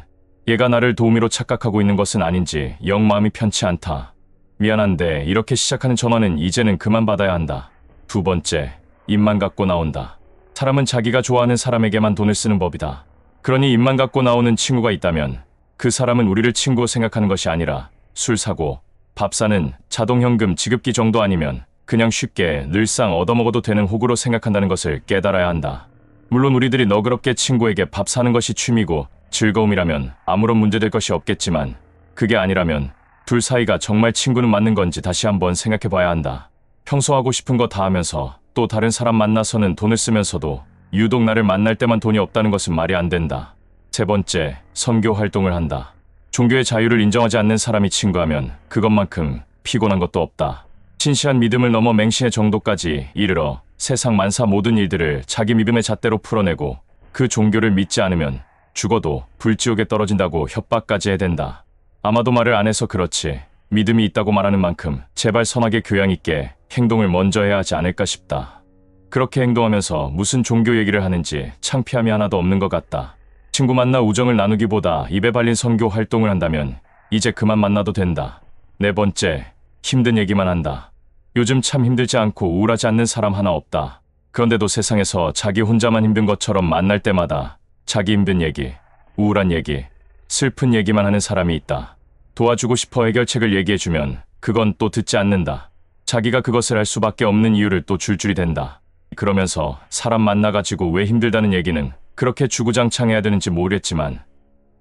얘가 나를 도우미로 착각하고 있는 것은 아닌지 영 마음이 편치 않다. 미안한데 이렇게 시작하는 전화는 이제는 그만 받아야 한다. 두 번째, 입만 갖고 나온다. 사람은 자기가 좋아하는 사람에게만 돈을 쓰는 법이다. 그러니 입만 갖고 나오는 친구가 있다면 그 사람은 우리를 친구 생각하는 것이 아니라 술 사고 밥 사는 자동현금 지급기 정도 아니면 그냥 쉽게 늘상 얻어먹어도 되는 호구로 생각한다는 것을 깨달아야 한다. 물론 우리들이 너그럽게 친구에게 밥 사는 것이 취미고 즐거움이라면 아무런 문제될 것이 없겠지만 그게 아니라면 둘 사이가 정말 친구는 맞는 건지 다시 한번 생각해 봐야 한다. 평소 하고 싶은 거 다 하면서 또 다른 사람 만나서는 돈을 쓰면서도 유독 나를 만날 때만 돈이 없다는 것은 말이 안 된다. 세 번째, 선교 활동을 한다. 종교의 자유를 인정하지 않는 사람이 친구하면 그것만큼 피곤한 것도 없다. 신시한 믿음을 넘어 맹신의 정도까지 이르러 세상 만사 모든 일들을 자기 믿음의 잣대로 풀어내고 그 종교를 믿지 않으면 죽어도 불지옥에 떨어진다고 협박까지 해댄다. 아마도 말을 안 해서 그렇지 믿음이 있다고 말하는 만큼 제발 선하게 교양 있게 행동을 먼저 해야 하지 않을까 싶다. 그렇게 행동하면서 무슨 종교 얘기를 하는지 창피함이 하나도 없는 것 같다. 친구 만나 우정을 나누기보다 입에 발린 선교 활동을 한다면 이제 그만 만나도 된다. 네 번째, 힘든 얘기만 한다. 요즘 참 힘들지 않고 우울하지 않는 사람 하나 없다. 그런데도 세상에서 자기 혼자만 힘든 것처럼 만날 때마다 자기 힘든 얘기, 우울한 얘기, 슬픈 얘기만 하는 사람이 있다. 도와주고 싶어 해결책을 얘기해주면 그건 또 듣지 않는다. 자기가 그것을 할 수밖에 없는 이유를 또 줄줄이 댄다. 그러면서 사람 만나가지고 왜 힘들다는 얘기는 그렇게 주구장창해야 되는지 모르겠지만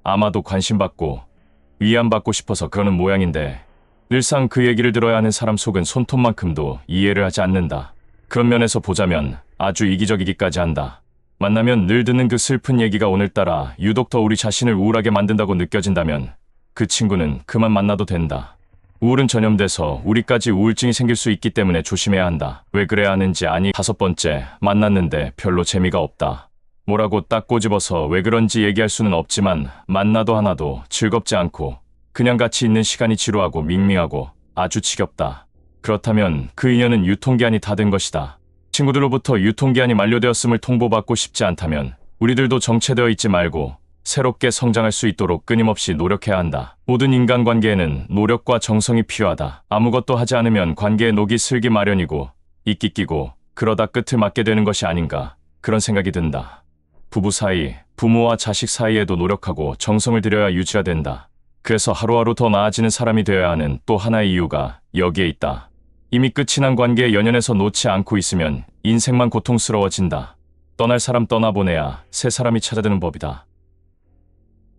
아마도 관심받고 위안받고 싶어서 그러는 모양인데 늘상 그 얘기를 들어야 하는 사람 속은 손톱만큼도 이해를 하지 않는다. 그런 면에서 보자면 아주 이기적이기까지 한다. 만나면 늘 듣는 그 슬픈 얘기가 오늘따라 유독 더 우리 자신을 우울하게 만든다고 느껴진다면 그 친구는 그만 만나도 된다. 우울은 전염돼서 우리까지 우울증이 생길 수 있기 때문에 조심해야 한다. 왜 그래야 하는지 아니. 다섯 번째, 만났는데 별로 재미가 없다. 뭐라고 딱 꼬집어서 왜 그런지 얘기할 수는 없지만 만나도 하나도 즐겁지 않고 그냥 같이 있는 시간이 지루하고 밍밍하고 아주 지겹다. 그렇다면 그 인연은 유통기한이 다 된 것이다. 친구들로부터 유통기한이 만료되었음을 통보받고 싶지 않다면 우리들도 정체되어 있지 말고 새롭게 성장할 수 있도록 끊임없이 노력해야 한다. 모든 인간관계에는 노력과 정성이 필요하다. 아무것도 하지 않으면 관계의 녹이 슬기 마련이고 이끼 끼고 그러다 끝을 맞게 되는 것이 아닌가 그런 생각이 든다. 부부 사이, 부모와 자식 사이에도 노력하고 정성을 들여야 유지가 된다. 그래서 하루하루 더 나아지는 사람이 되어야 하는 또 하나의 이유가 여기에 있다. 이미 끝이 난 관계에 연연해서 놓지 않고 있으면 인생만 고통스러워진다. 떠날 사람 떠나보내야 새 사람이 찾아드는 법이다.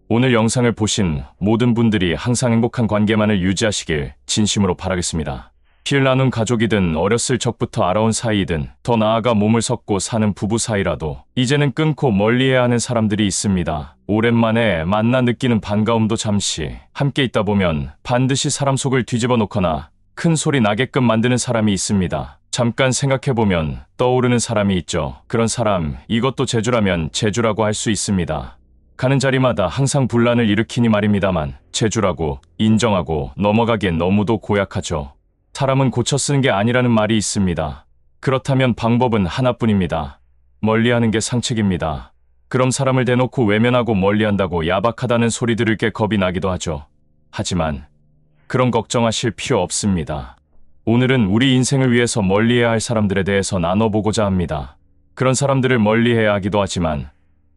오늘 영상을 보신 모든 분들이 항상 행복한 관계만을 유지하시길 진심으로 바라겠습니다. 피를 나눈 가족이든 어렸을 적부터 알아온 사이이든 더 나아가 몸을 섞고 사는 부부 사이라도 이제는 끊고 멀리해야 하는 사람들이 있습니다. 오랜만에 만나 느끼는 반가움도 잠시 함께 있다 보면 반드시 사람 속을 뒤집어 놓거나 큰 소리 나게끔 만드는 사람이 있습니다. 잠깐 생각해보면 떠오르는 사람이 있죠. 그런 사람, 이것도 재주라면 재주라고 할 수 있습니다. 가는 자리마다 항상 분란을 일으키니 말입니다만 재주라고 인정하고 넘어가기엔 너무도 고약하죠. 사람은 고쳐 쓰는 게 아니라는 말이 있습니다. 그렇다면 방법은 하나뿐입니다. 멀리하는 게 상책입니다. 그럼 사람을 대놓고 외면하고 멀리한다고 야박하다는 소리 들을 게 겁이 나기도 하죠. 하지만 그런 걱정하실 필요 없습니다. 오늘은 우리 인생을 위해서 멀리해야 할 사람들에 대해서 나눠보고자 합니다. 그런 사람들을 멀리해야 하기도 하지만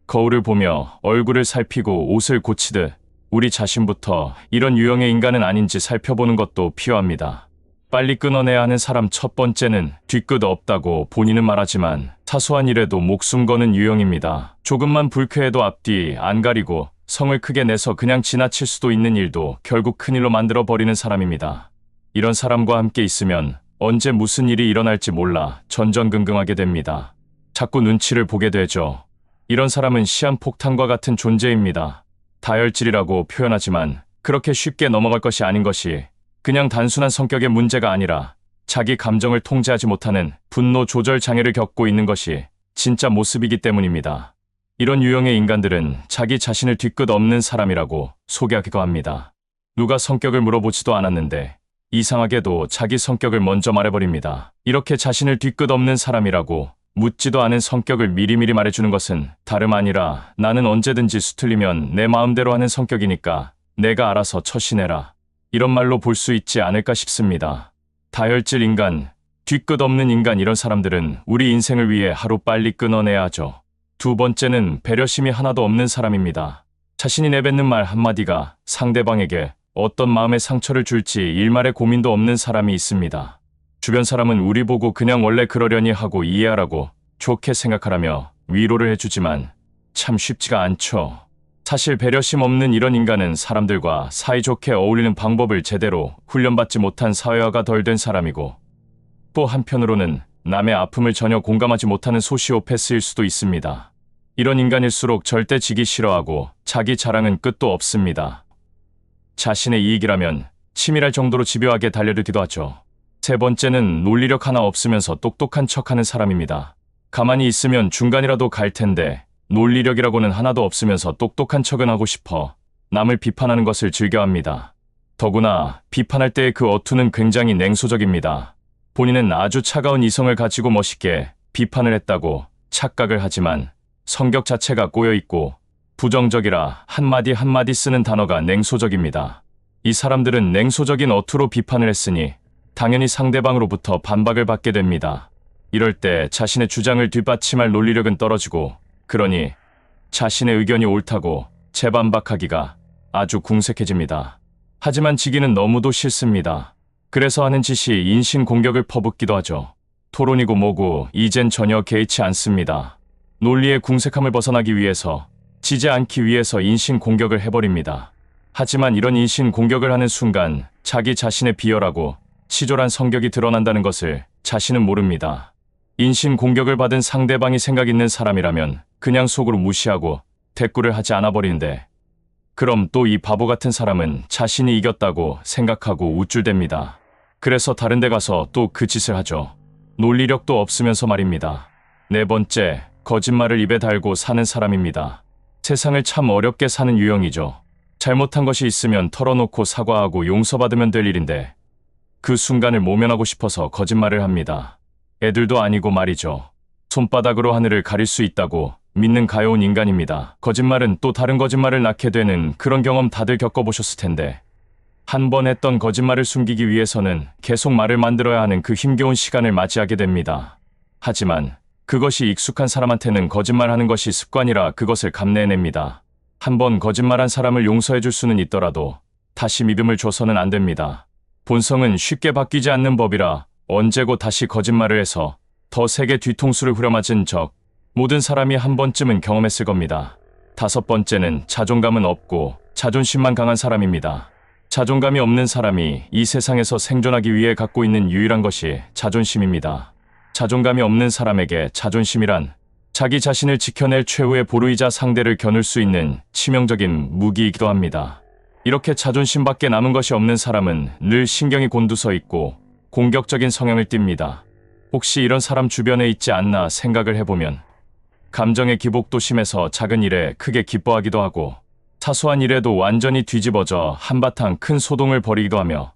거울을 보며 얼굴을 살피고 옷을 고치듯 우리 자신부터 이런 유형의 인간은 아닌지 살펴보는 것도 필요합니다. 빨리 끊어내야 하는 사람 첫 번째는 뒤끝 없다고 본인은 말하지만 사소한 일에도 목숨 거는 유형입니다. 조금만 불쾌해도 앞뒤 안 가리고 성을 크게 내서 그냥 지나칠 수도 있는 일도 결국 큰일로 만들어버리는 사람입니다. 이런 사람과 함께 있으면 언제 무슨 일이 일어날지 몰라 전전긍긍하게 됩니다. 자꾸 눈치를 보게 되죠. 이런 사람은 시한폭탄과 같은 존재입니다. 다혈질이라고 표현하지만 그렇게 쉽게 넘어갈 것이 아닌 것이 그냥 단순한 성격의 문제가 아니라 자기 감정을 통제하지 못하는 분노 조절 장애를 겪고 있는 것이 진짜 모습이기 때문입니다. 이런 유형의 인간들은 자기 자신을 뒤끝 없는 사람이라고 소개하기도 합니다. 누가 성격을 물어보지도 않았는데 이상하게도 자기 성격을 먼저 말해버립니다. 이렇게 자신을 뒤끝 없는 사람이라고 묻지도 않은 성격을 미리미리 말해주는 것은 다름 아니라 나는 언제든지 수틀리면 내 마음대로 하는 성격이니까 내가 알아서 처신해라. 이런 말로 볼 수 있지 않을까 싶습니다. 다혈질 인간, 뒤끝 없는 인간 이런 사람들은 우리 인생을 위해 하루빨리 끊어내야 하죠. 두 번째는 배려심이 하나도 없는 사람입니다. 자신이 내뱉는 말 한마디가 상대방에게 어떤 마음의 상처를 줄지 일말의 고민도 없는 사람이 있습니다. 주변 사람은 우리 보고 그냥 원래 그러려니 하고 이해하라고 좋게 생각하라며 위로를 해주지만 참 쉽지가 않죠. 사실 배려심 없는 이런 인간은 사람들과 사이좋게 어울리는 방법을 제대로 훈련받지 못한 사회화가 덜 된 사람이고 또 한편으로는 남의 아픔을 전혀 공감하지 못하는 소시오패스일 수도 있습니다. 이런 인간일수록 절대 지기 싫어하고 자기 자랑은 끝도 없습니다. 자신의 이익이라면 치밀할 정도로 집요하게 달려들기도 하죠. 세 번째는 논리력 하나 없으면서 똑똑한 척하는 사람입니다. 가만히 있으면 중간이라도 갈 텐데 논리력이라고는 하나도 없으면서 똑똑한 척은 하고 싶어 남을 비판하는 것을 즐겨합니다. 더구나 비판할 때의 그 어투는 굉장히 냉소적입니다. 본인은 아주 차가운 이성을 가지고 멋있게 비판을 했다고 착각을 하지만 성격 자체가 꼬여있고 부정적이라 한마디 한마디 쓰는 단어가 냉소적입니다. 이 사람들은 냉소적인 어투로 비판을 했으니 당연히 상대방으로부터 반박을 받게 됩니다. 이럴 때 자신의 주장을 뒷받침할 논리력은 떨어지고 그러니 자신의 의견이 옳다고 재반박하기가 아주 궁색해집니다. 하지만 지기는 너무도 싫습니다. 그래서 하는 짓이 인신공격을 퍼붓기도 하죠. 토론이고 뭐고 이젠 전혀 개의치 않습니다. 논리의 궁색함을 벗어나기 위해서 지지 않기 위해서 인신공격을 해버립니다. 하지만 이런 인신공격을 하는 순간 자기 자신의 비열하고 치졸한 성격이 드러난다는 것을 자신은 모릅니다. 인신공격을 받은 상대방이 생각 있는 사람이라면 그냥 속으로 무시하고 대꾸를 하지 않아 버리는데 그럼 또 이 바보 같은 사람은 자신이 이겼다고 생각하고 우쭐댑니다. 그래서 다른 데 가서 또 그 짓을 하죠. 논리력도 없으면서 말입니다. 네 번째, 거짓말을 입에 달고 사는 사람입니다. 세상을 참 어렵게 사는 유형이죠. 잘못한 것이 있으면 털어놓고 사과하고 용서받으면 될 일인데 그 순간을 모면하고 싶어서 거짓말을 합니다. 애들도 아니고 말이죠. 손바닥으로 하늘을 가릴 수 있다고 믿는 가여운 인간입니다. 거짓말은 또 다른 거짓말을 낳게 되는 그런 경험 다들 겪어보셨을 텐데 한 번 했던 거짓말을 숨기기 위해서는 계속 말을 만들어야 하는 그 힘겨운 시간을 맞이하게 됩니다. 하지만 그것이 익숙한 사람한테는 거짓말하는 것이 습관이라 그것을 감내해냅니다. 한 번 거짓말한 사람을 용서해 줄 수는 있더라도 다시 믿음을 줘서는 안 됩니다. 본성은 쉽게 바뀌지 않는 법이라 언제고 다시 거짓말을 해서 더 세게 뒤통수를 후려맞은 적 모든 사람이 한 번쯤은 경험했을 겁니다. 5번째는 자존감은 없고 자존심만 강한 사람입니다. 자존감이 없는 사람이 이 세상에서 생존하기 위해 갖고 있는 유일한 것이 자존심입니다. 자존감이 없는 사람에게 자존심이란 자기 자신을 지켜낼 최후의 보루이자 상대를 겨눌 수 있는 치명적인 무기이기도 합니다. 이렇게 자존심밖에 남은 것이 없는 사람은 늘 신경이 곤두서 있고 공격적인 성향을 띱니다. 혹시 이런 사람 주변에 있지 않나 생각을 해보면 감정의 기복도 심해서 작은 일에 크게 기뻐하기도 하고 사소한 일에도 완전히 뒤집어져 한바탕 큰 소동을 벌이기도 하며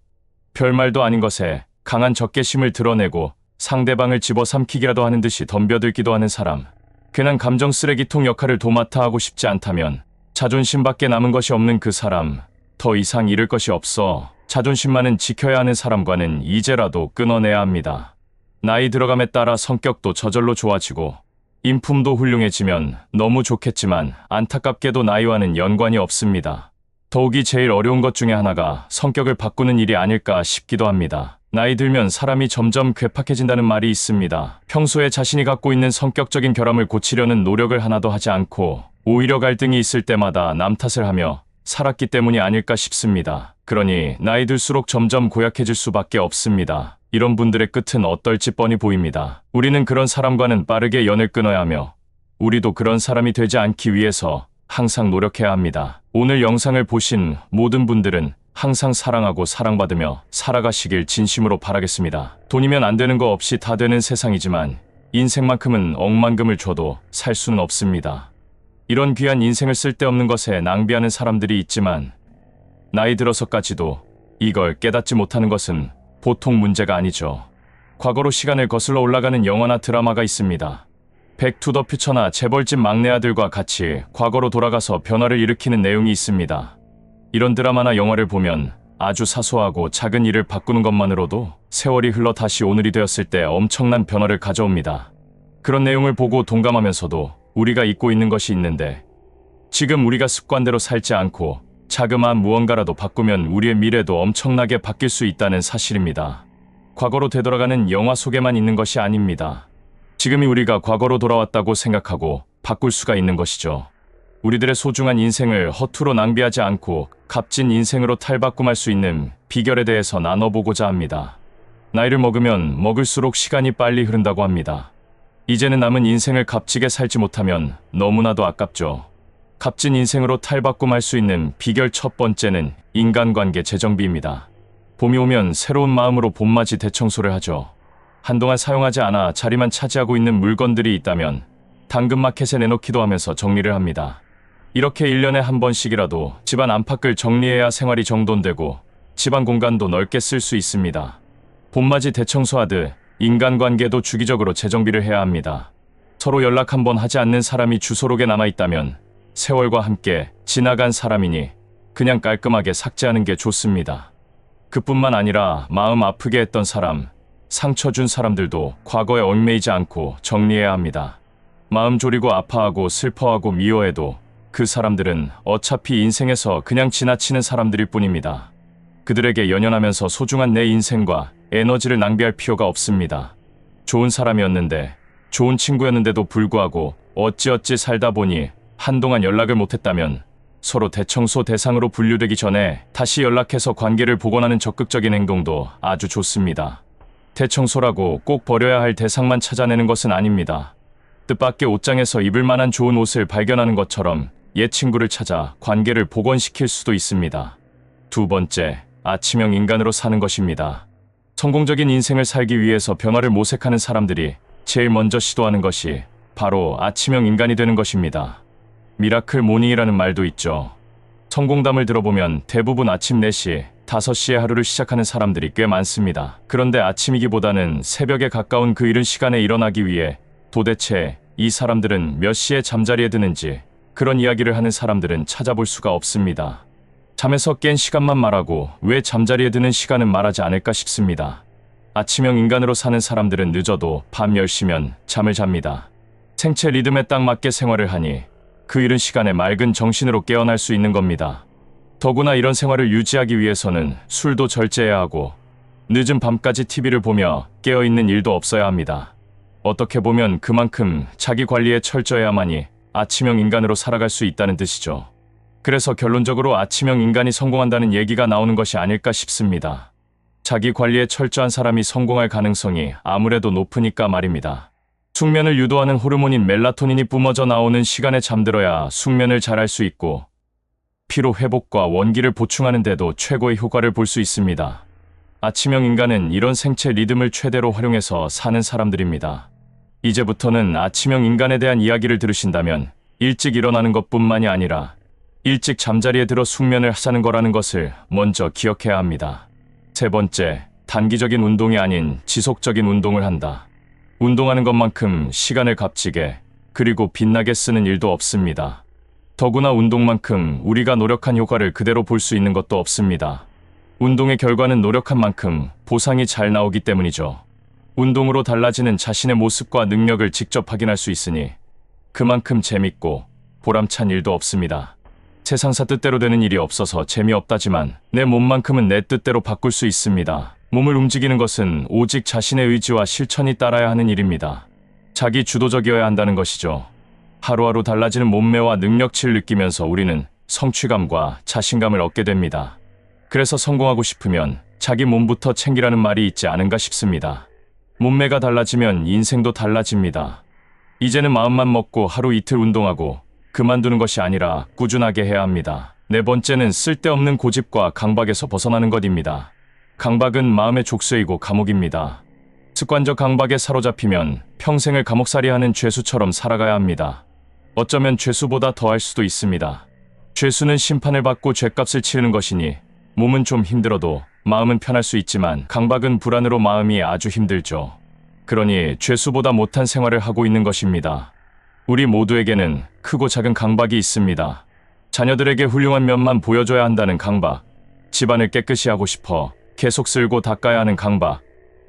별말도 아닌 것에 강한 적개심을 드러내고 상대방을 집어삼키기라도 하는 듯이 덤벼들기도 하는 사람. 괜한 감정 쓰레기통 역할을 도맡아 하고 싶지 않다면 자존심밖에 남은 것이 없는 그 사람. 더 이상 잃을 것이 없어 자존심만은 지켜야 하는 사람과는 이제라도 끊어내야 합니다. 나이 들어감에 따라 성격도 저절로 좋아지고 인품도 훌륭해지면 너무 좋겠지만 안타깝게도 나이와는 연관이 없습니다. 더욱이 제일 어려운 것 중에 하나가 성격을 바꾸는 일이 아닐까 싶기도 합니다. 나이 들면 사람이 점점 괴팍해진다는 말이 있습니다. 평소에 자신이 갖고 있는 성격적인 결함을 고치려는 노력을 하나도 하지 않고 오히려 갈등이 있을 때마다 남 탓을 하며 살았기 때문이 아닐까 싶습니다. 그러니 나이 들수록 점점 고약해질 수밖에 없습니다. 이런 분들의 끝은 어떨지 뻔히 보입니다. 우리는 그런 사람과는 빠르게 연을 끊어야 하며 우리도 그런 사람이 되지 않기 위해서 항상 노력해야 합니다. 오늘 영상을 보신 모든 분들은 항상 사랑하고 사랑받으며 살아가시길 진심으로 바라겠습니다. 돈이면 안 되는 거 없이 다 되는 세상이지만 인생만큼은 억만금을 줘도 살 수는 없습니다. 이런 귀한 인생을 쓸데없는 것에 낭비하는 사람들이 있지만 나이 들어서까지도 이걸 깨닫지 못하는 것은 보통 문제가 아니죠. 과거로 시간을 거슬러 올라가는 영화나 드라마가 있습니다. 백투더퓨처나 재벌집 막내 아들과 같이 과거로 돌아가서 변화를 일으키는 내용이 있습니다. 이런 드라마나 영화를 보면 아주 사소하고 작은 일을 바꾸는 것만으로도 세월이 흘러 다시 오늘이 되었을 때 엄청난 변화를 가져옵니다. 그런 내용을 보고 동감하면서도 우리가 잊고 있는 것이 있는데 지금 우리가 습관대로 살지 않고 자그마한 무언가라도 바꾸면 우리의 미래도 엄청나게 바뀔 수 있다는 사실입니다. 과거로 되돌아가는 영화 속에만 있는 것이 아닙니다. 지금이 우리가 과거로 돌아왔다고 생각하고 바꿀 수가 있는 것이죠. 우리들의 소중한 인생을 허투루 낭비하지 않고 값진 인생으로 탈바꿈할 수 있는 비결에 대해서 나눠보고자 합니다. 나이를 먹으면 먹을수록 시간이 빨리 흐른다고 합니다. 이제는 남은 인생을 값지게 살지 못하면 너무나도 아깝죠. 값진 인생으로 탈바꿈할 수 있는 비결 첫 번째는 인간관계 재정비입니다. 봄이 오면 새로운 마음으로 봄맞이 대청소를 하죠. 한동안 사용하지 않아 자리만 차지하고 있는 물건들이 있다면 당근마켓에 내놓기도 하면서 정리를 합니다. 이렇게 1년에 한 번씩이라도 집안 안팎을 정리해야 생활이 정돈되고 집안 공간도 넓게 쓸 수 있습니다. 봄맞이 대청소하듯 인간관계도 주기적으로 재정비를 해야 합니다. 서로 연락 한 번 하지 않는 사람이 주소록에 남아있다면 세월과 함께 지나간 사람이니 그냥 깔끔하게 삭제하는 게 좋습니다. 그뿐만 아니라 마음 아프게 했던 사람, 상처 준 사람들도 과거에 얽매이지 않고 정리해야 합니다. 마음 졸이고 아파하고 슬퍼하고 미워해도 그 사람들은 어차피 인생에서 그냥 지나치는 사람들일 뿐입니다. 그들에게 연연하면서 소중한 내 인생과 에너지를 낭비할 필요가 없습니다. 좋은 사람이었는데, 좋은 친구였는데도 불구하고 어찌어찌 살다 보니 한동안 연락을 못했다면 서로 대청소 대상으로 분류되기 전에 다시 연락해서 관계를 복원하는 적극적인 행동도 아주 좋습니다. 대청소라고 꼭 버려야 할 대상만 찾아내는 것은 아닙니다. 뜻밖의 옷장에서 입을 만한 좋은 옷을 발견하는 것처럼 옛 친구를 찾아 관계를 복원시킬 수도 있습니다. 두 번째, 아침형 인간으로 사는 것입니다. 성공적인 인생을 살기 위해서 변화를 모색하는 사람들이 제일 먼저 시도하는 것이 바로 아침형 인간이 되는 것입니다. 미라클 모닝이라는 말도 있죠. 성공담을 들어보면 대부분 아침 4시, 5시에 하루를 시작하는 사람들이 꽤 많습니다. 그런데 아침이기보다는 새벽에 가까운 그 이른 시간에 일어나기 위해 도대체 이 사람들은 몇 시에 잠자리에 드는지 그런 이야기를 하는 사람들은 찾아볼 수가 없습니다. 잠에서 깬 시간만 말하고 왜 잠자리에 드는 시간은 말하지 않을까 싶습니다. 아침형 인간으로 사는 사람들은 늦어도 밤 10시면 잠을 잡니다. 생체 리듬에 딱 맞게 생활을 하니 그 이른 시간에 맑은 정신으로 깨어날 수 있는 겁니다. 더구나 이런 생활을 유지하기 위해서는 술도 절제해야 하고 늦은 밤까지 TV를 보며 깨어있는 일도 없어야 합니다. 어떻게 보면 그만큼 자기 관리에 철저해야만이 아침형 인간으로 살아갈 수 있다는 뜻이죠. 그래서 결론적으로 아침형 인간이 성공한다는 얘기가 나오는 것이 아닐까 싶습니다. 자기 관리에 철저한 사람이 성공할 가능성이 아무래도 높으니까 말입니다. 숙면을 유도하는 호르몬인 멜라토닌이 뿜어져 나오는 시간에 잠들어야 숙면을 잘할 수 있고 피로 회복과 원기를 보충하는 데도 최고의 효과를 볼 수 있습니다. 아침형 인간은 이런 생체 리듬을 최대로 활용해서 사는 사람들입니다. 이제부터는 아침형 인간에 대한 이야기를 들으신다면 일찍 일어나는 것뿐만이 아니라 일찍 잠자리에 들어 숙면을 하자는 거라는 것을 먼저 기억해야 합니다. 세 번째, 단기적인 운동이 아닌 지속적인 운동을 한다. 운동하는 것만큼 시간을 값지게 그리고 빛나게 쓰는 일도 없습니다. 더구나 운동만큼 우리가 노력한 효과를 그대로 볼 수 있는 것도 없습니다. 운동의 결과는 노력한 만큼 보상이 잘 나오기 때문이죠. 운동으로 달라지는 자신의 모습과 능력을 직접 확인할 수 있으니 그만큼 재밌고 보람찬 일도 없습니다. 세상사 뜻대로 되는 일이 없어서 재미없다지만 내 몸만큼은 내 뜻대로 바꿀 수 있습니다. 몸을 움직이는 것은 오직 자신의 의지와 실천이 따라야 하는 일입니다. 자기 주도적이어야 한다는 것이죠. 하루하루 달라지는 몸매와 능력치를 느끼면서 우리는 성취감과 자신감을 얻게 됩니다. 그래서 성공하고 싶으면 자기 몸부터 챙기라는 말이 있지 않은가 싶습니다. 몸매가 달라지면 인생도 달라집니다. 이제는 마음만 먹고 하루 이틀 운동하고 그만두는 것이 아니라 꾸준하게 해야 합니다. 네 번째는 쓸데없는 고집과 강박에서 벗어나는 것입니다. 강박은 마음의 족쇄이고 감옥입니다. 습관적 강박에 사로잡히면 평생을 감옥살이하는 죄수처럼 살아가야 합니다. 어쩌면 죄수보다 더할 수도 있습니다. 죄수는 심판을 받고 죄값을 치르는 것이니 몸은 좀 힘들어도 마음은 편할 수 있지만 강박은 불안으로 마음이 아주 힘들죠. 그러니 죄수보다 못한 생활을 하고 있는 것입니다. 우리 모두에게는 크고 작은 강박이 있습니다. 자녀들에게 훌륭한 면만 보여줘야 한다는 강박, 집안을 깨끗이 하고 싶어 계속 쓸고 닦아야 하는 강박,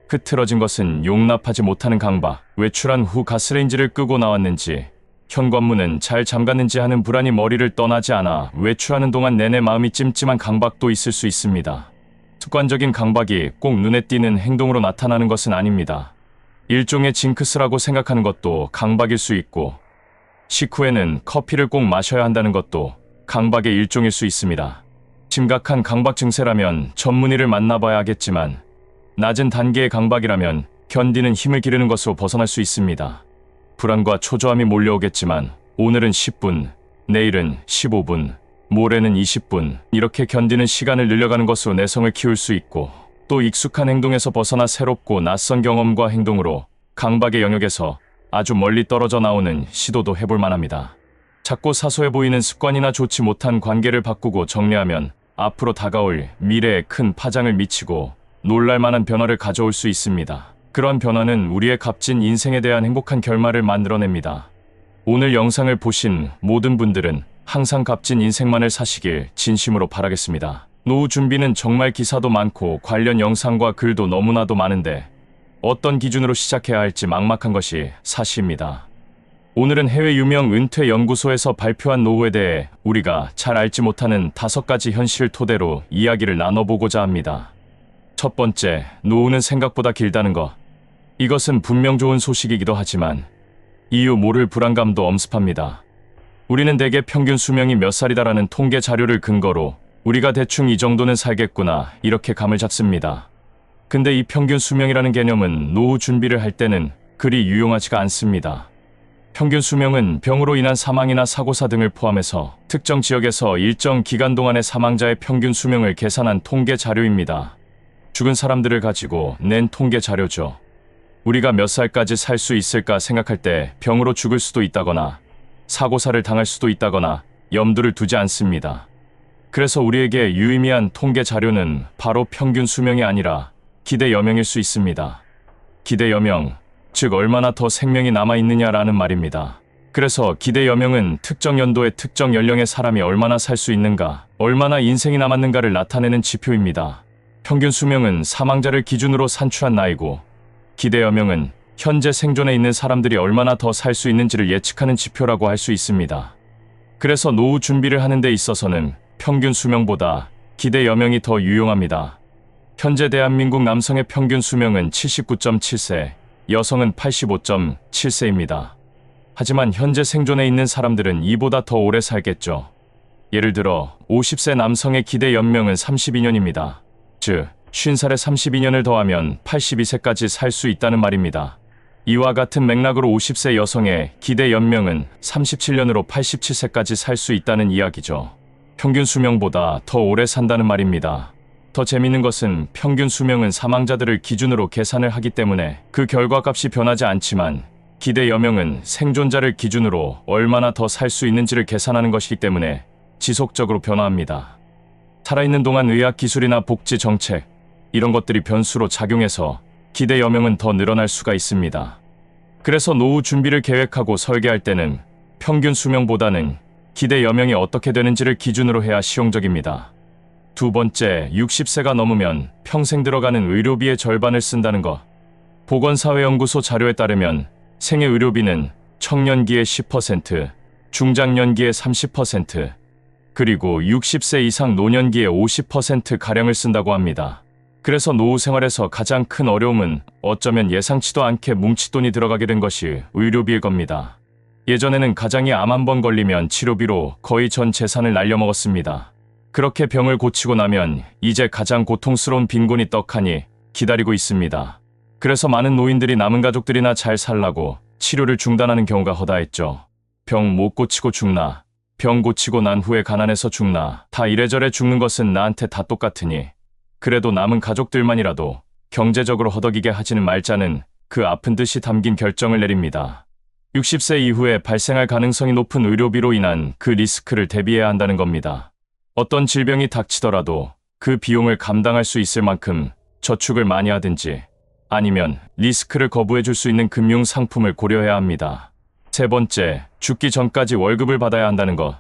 흐트러진 것은 용납하지 못하는 강박, 외출한 후 가스레인지를 끄고 나왔는지, 현관문은 잘 잠갔는지 하는 불안이 머리를 떠나지 않아 외출하는 동안 내내 마음이 찜찜한 강박도 있을 수 있습니다. 습관적인 강박이 꼭 눈에 띄는 행동으로 나타나는 것은 아닙니다. 일종의 징크스라고 생각하는 것도 강박일 수 있고, 식후에는 커피를 꼭 마셔야 한다는 것도 강박의 일종일 수 있습니다. 심각한 강박 증세라면 전문의를 만나봐야 하겠지만 낮은 단계의 강박이라면 견디는 힘을 기르는 것으로 벗어날 수 있습니다. 불안과 초조함이 몰려오겠지만 오늘은 10분, 내일은 15분, 모레는 20분 이렇게 견디는 시간을 늘려가는 것으로 내성을 키울 수 있고 또 익숙한 행동에서 벗어나 새롭고 낯선 경험과 행동으로 강박의 영역에서 아주 멀리 떨어져 나오는 시도도 해볼 만합니다. 작고 사소해 보이는 습관이나 좋지 못한 관계를 바꾸고 정리하면 앞으로 다가올 미래에 큰 파장을 미치고 놀랄만한 변화를 가져올 수 있습니다. 그러한 변화는 우리의 값진 인생에 대한 행복한 결말을 만들어냅니다. 오늘 영상을 보신 모든 분들은 항상 값진 인생만을 사시길 진심으로 바라겠습니다. 노후 준비는 정말 기사도 많고 관련 영상과 글도 너무나도 많은데 어떤 기준으로 시작해야 할지 막막한 것이 사실입니다. 오늘은 해외 유명 은퇴 연구소에서 발표한 노후에 대해 우리가 잘 알지 못하는 5가지 현실을 토대로 이야기를 나눠보고자 합니다. 첫 번째, 노후는 생각보다 길다는 것. 이것은 분명 좋은 소식이기도 하지만 이유 모를 불안감도 엄습합니다. 우리는 대개 평균 수명이 몇 살이다라는 통계 자료를 근거로 우리가 대충 이 정도는 살겠구나 이렇게 감을 잡습니다. 근데 이 평균 수명이라는 개념은 노후 준비를 할 때는 그리 유용하지가 않습니다. 평균 수명은 병으로 인한 사망이나 사고사 등을 포함해서 특정 지역에서 일정 기간 동안의 사망자의 평균 수명을 계산한 통계 자료입니다. 죽은 사람들을 가지고 낸 통계 자료죠. 우리가 몇 살까지 살 수 있을까 생각할 때 병으로 죽을 수도 있다거나 사고사를 당할 수도 있다거나 염두를 두지 않습니다. 그래서 우리에게 유의미한 통계 자료는 바로 평균 수명이 아니라 기대 여명일 수 있습니다. 기대 여명, 즉 얼마나 더 생명이 남아있느냐라는 말입니다. 그래서 기대 여명은 특정 연도에 특정 연령의 사람이 얼마나 살 수 있는가, 얼마나 인생이 남았는가를 나타내는 지표입니다. 평균 수명은 사망자를 기준으로 산출한 나이고, 기대 여명은 현재 생존해 있는 사람들이 얼마나 더 살 수 있는지를 예측하는 지표라고 할 수 있습니다. 그래서 노후 준비를 하는 데 있어서는 평균 수명보다 기대 여명이 더 유용합니다. 현재 대한민국 남성의 평균 수명은 79.7세, 여성은 85.7세입니다. 하지만 현재 생존해 있는 사람들은 이보다 더 오래 살겠죠. 예를 들어 50세 남성의 기대 연명은 32년입니다. 즉 50살에 32년을 더하면 82세까지 살 수 있다는 말입니다. 이와 같은 맥락으로 50세 여성의 기대 연명은 37년으로 87세까지 살 수 있다는 이야기죠. 평균 수명보다 더 오래 산다는 말입니다. 더 재밌는 것은 평균 수명은 사망자들을 기준으로 계산을 하기 때문에 그 결과값이 변하지 않지만 기대 여명은 생존자를 기준으로 얼마나 더 살 수 있는지를 계산하는 것이기 때문에 지속적으로 변화합니다. 살아있는 동안 의학 기술이나 복지 정책, 이런 것들이 변수로 작용해서 기대 여명은 더 늘어날 수가 있습니다. 그래서 노후 준비를 계획하고 설계할 때는 평균 수명보다는 기대 여명이 어떻게 되는지를 기준으로 해야 실용적입니다. 두 번째, 60세가 넘으면 평생 들어가는 의료비의 절반을 쓴다는 것. 보건사회연구소 자료에 따르면 생애 의료비는 청년기의 10%, 중장년기의 30%, 그리고 60세 이상 노년기의 50%가량을 쓴다고 합니다. 그래서 노후 생활에서 가장 큰 어려움은 어쩌면 예상치도 않게 뭉칫돈이 들어가게 된 것이 의료비일 겁니다. 예전에는 가장이 암 한 번 걸리면 치료비로 거의 전 재산을 날려먹었습니다. 그렇게 병을 고치고 나면 이제 가장 고통스러운 빈곤이 떡하니 기다리고 있습니다. 그래서 많은 노인들이 남은 가족들이나 잘 살라고 치료를 중단하는 경우가 허다했죠. 병 못 고치고 죽나, 병 고치고 난 후에 가난해서 죽나, 다 이래저래 죽는 것은 나한테 다 똑같으니 그래도 남은 가족들만이라도 경제적으로 허덕이게 하지는 말자는 그 아픈 듯이 담긴 결정을 내립니다. 60세 이후에 발생할 가능성이 높은 의료비로 인한 그 리스크를 대비해야 한다는 겁니다. 어떤 질병이 닥치더라도 그 비용을 감당할 수 있을 만큼 저축을 많이 하든지 아니면 리스크를 거부해 줄 수 있는 금융 상품을 고려해야 합니다. 세 번째, 죽기 전까지 월급을 받아야 한다는 것.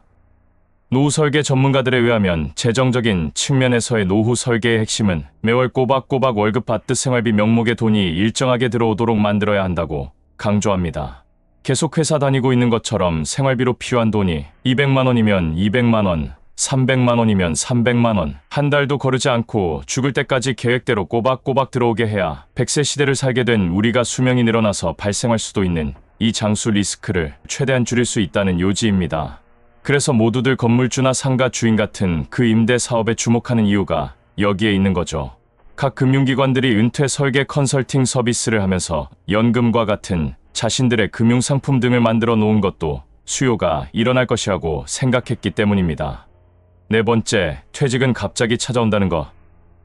노후 설계 전문가들에 의하면 재정적인 측면에서의 노후 설계의 핵심은 매월 꼬박꼬박 월급 받듯 생활비 명목의 돈이 일정하게 들어오도록 만들어야 한다고 강조합니다. 계속 회사 다니고 있는 것처럼 생활비로 필요한 돈이 200만 원이면 200만 원, 300만 원이면 300만 원, 한 달도 거르지 않고 죽을 때까지 계획대로 꼬박꼬박 들어오게 해야 100세 시대를 살게 된 우리가 수명이 늘어나서 발생할 수도 있는 이 장수 리스크를 최대한 줄일 수 있다는 요지입니다. 그래서 모두들 건물주나 상가 주인 같은 그 임대 사업에 주목하는 이유가 여기에 있는 거죠. 각 금융기관들이 은퇴 설계 컨설팅 서비스를 하면서 연금과 같은 자신들의 금융상품 등을 만들어 놓은 것도 수요가 일어날 것이라고 생각했기 때문입니다. 네 번째, 퇴직은 갑자기 찾아온다는 것.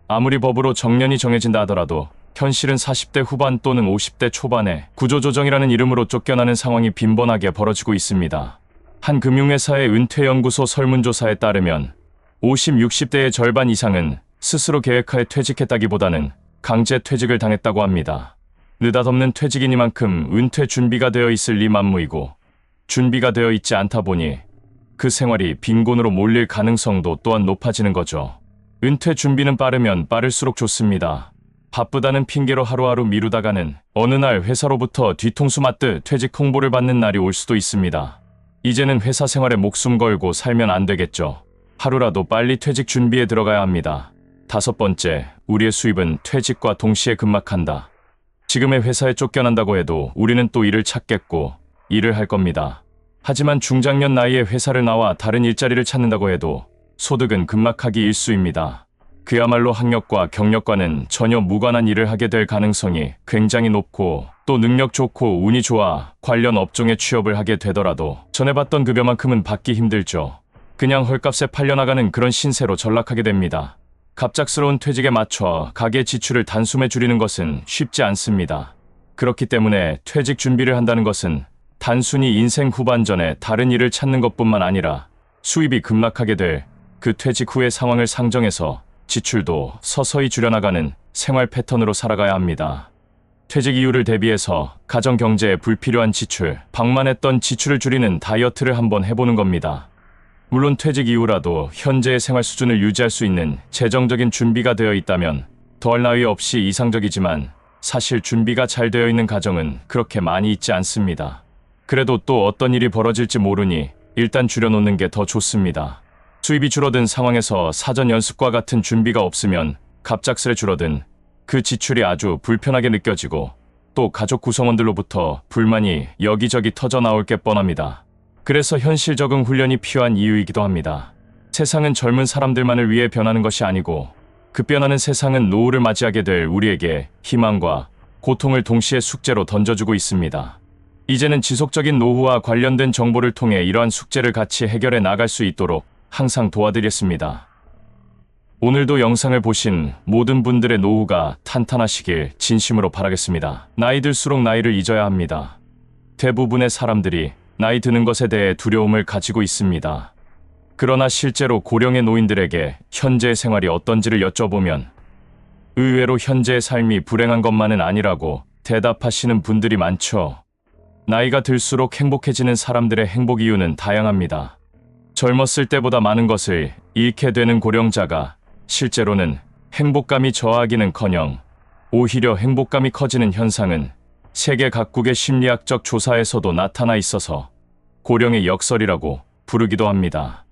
아무리 법으로 정년이 정해진다 하더라도 현실은 40대 후반 또는 50대 초반에 구조조정이라는 이름으로 쫓겨나는 상황이 빈번하게 벌어지고 있습니다. 한 금융회사의 은퇴연구소 설문조사에 따르면 50, 60대의 절반 이상은 스스로 계획하에 퇴직했다기보다는 강제 퇴직을 당했다고 합니다. 느닷없는 퇴직이니만큼 은퇴 준비가 되어 있을 리 만무이고 준비가 되어 있지 않다 보니 그 생활이 빈곤으로 몰릴 가능성도 또한 높아지는 거죠. 은퇴 준비는 빠르면 빠를수록 좋습니다. 바쁘다는 핑계로 하루하루 미루다가는 어느 날 회사로부터 뒤통수 맞듯 퇴직 홍보를 받는 날이 올 수도 있습니다. 이제는 회사 생활에 목숨 걸고 살면 안 되겠죠. 하루라도 빨리 퇴직 준비에 들어가야 합니다. 다섯 번째, 우리의 수입은 퇴직과 동시에 급락한다. 지금의 회사에 쫓겨난다고 해도 우리는 또 일을 찾겠고 일을 할 겁니다. 하지만 중장년 나이에 회사를 나와 다른 일자리를 찾는다고 해도 소득은 급락하기 일쑤입니다. 그야말로 학력과 경력과는 전혀 무관한 일을 하게 될 가능성이 굉장히 높고 또 능력 좋고 운이 좋아 관련 업종에 취업을 하게 되더라도 전에 받던 급여만큼은 받기 힘들죠. 그냥 헐값에 팔려나가는 그런 신세로 전락하게 됩니다. 갑작스러운 퇴직에 맞춰 가계 지출을 단숨에 줄이는 것은 쉽지 않습니다. 그렇기 때문에 퇴직 준비를 한다는 것은 단순히 인생 후반전에 다른 일을 찾는 것뿐만 아니라 수입이 급락하게 될 그 퇴직 후의 상황을 상정해서 지출도 서서히 줄여나가는 생활 패턴으로 살아가야 합니다. 퇴직 이후를 대비해서 가정 경제에 불필요한 지출, 방만했던 지출을 줄이는 다이어트를 한번 해보는 겁니다. 물론 퇴직 이후라도 현재의 생활 수준을 유지할 수 있는 재정적인 준비가 되어 있다면 더할 나위 없이 이상적이지만 사실 준비가 잘 되어 있는 가정은 그렇게 많이 있지 않습니다. 그래도 또 어떤 일이 벌어질지 모르니 일단 줄여놓는 게 더 좋습니다. 수입이 줄어든 상황에서 사전 연습과 같은 준비가 없으면 갑작스레 줄어든 그 지출이 아주 불편하게 느껴지고 또 가족 구성원들로부터 불만이 여기저기 터져 나올 게 뻔합니다. 그래서 현실 적응 훈련이 필요한 이유이기도 합니다. 세상은 젊은 사람들만을 위해 변하는 것이 아니고 그 변하는 세상은 노후를 맞이하게 될 우리에게 희망과 고통을 동시에 숙제로 던져주고 있습니다. 이제는 지속적인 노후와 관련된 정보를 통해 이러한 숙제를 같이 해결해 나갈 수 있도록 항상 도와드리겠습니다. 오늘도 영상을 보신 모든 분들의 노후가 탄탄하시길 진심으로 바라겠습니다. 나이 들수록 나이를 잊어야 합니다. 대부분의 사람들이 나이 드는 것에 대해 두려움을 가지고 있습니다. 그러나 실제로 고령의 노인들에게 현재의 생활이 어떤지를 여쭤보면 의외로 현재의 삶이 불행한 것만은 아니라고 대답하시는 분들이 많죠. 나이가 들수록 행복해지는 사람들의 행복 이유는 다양합니다. 젊었을 때보다 많은 것을 잃게 되는 고령자가 실제로는 행복감이 저하기는커녕 오히려 행복감이 커지는 현상은 세계 각국의 심리학적 조사에서도 나타나 있어서 고령의 역설이라고 부르기도 합니다.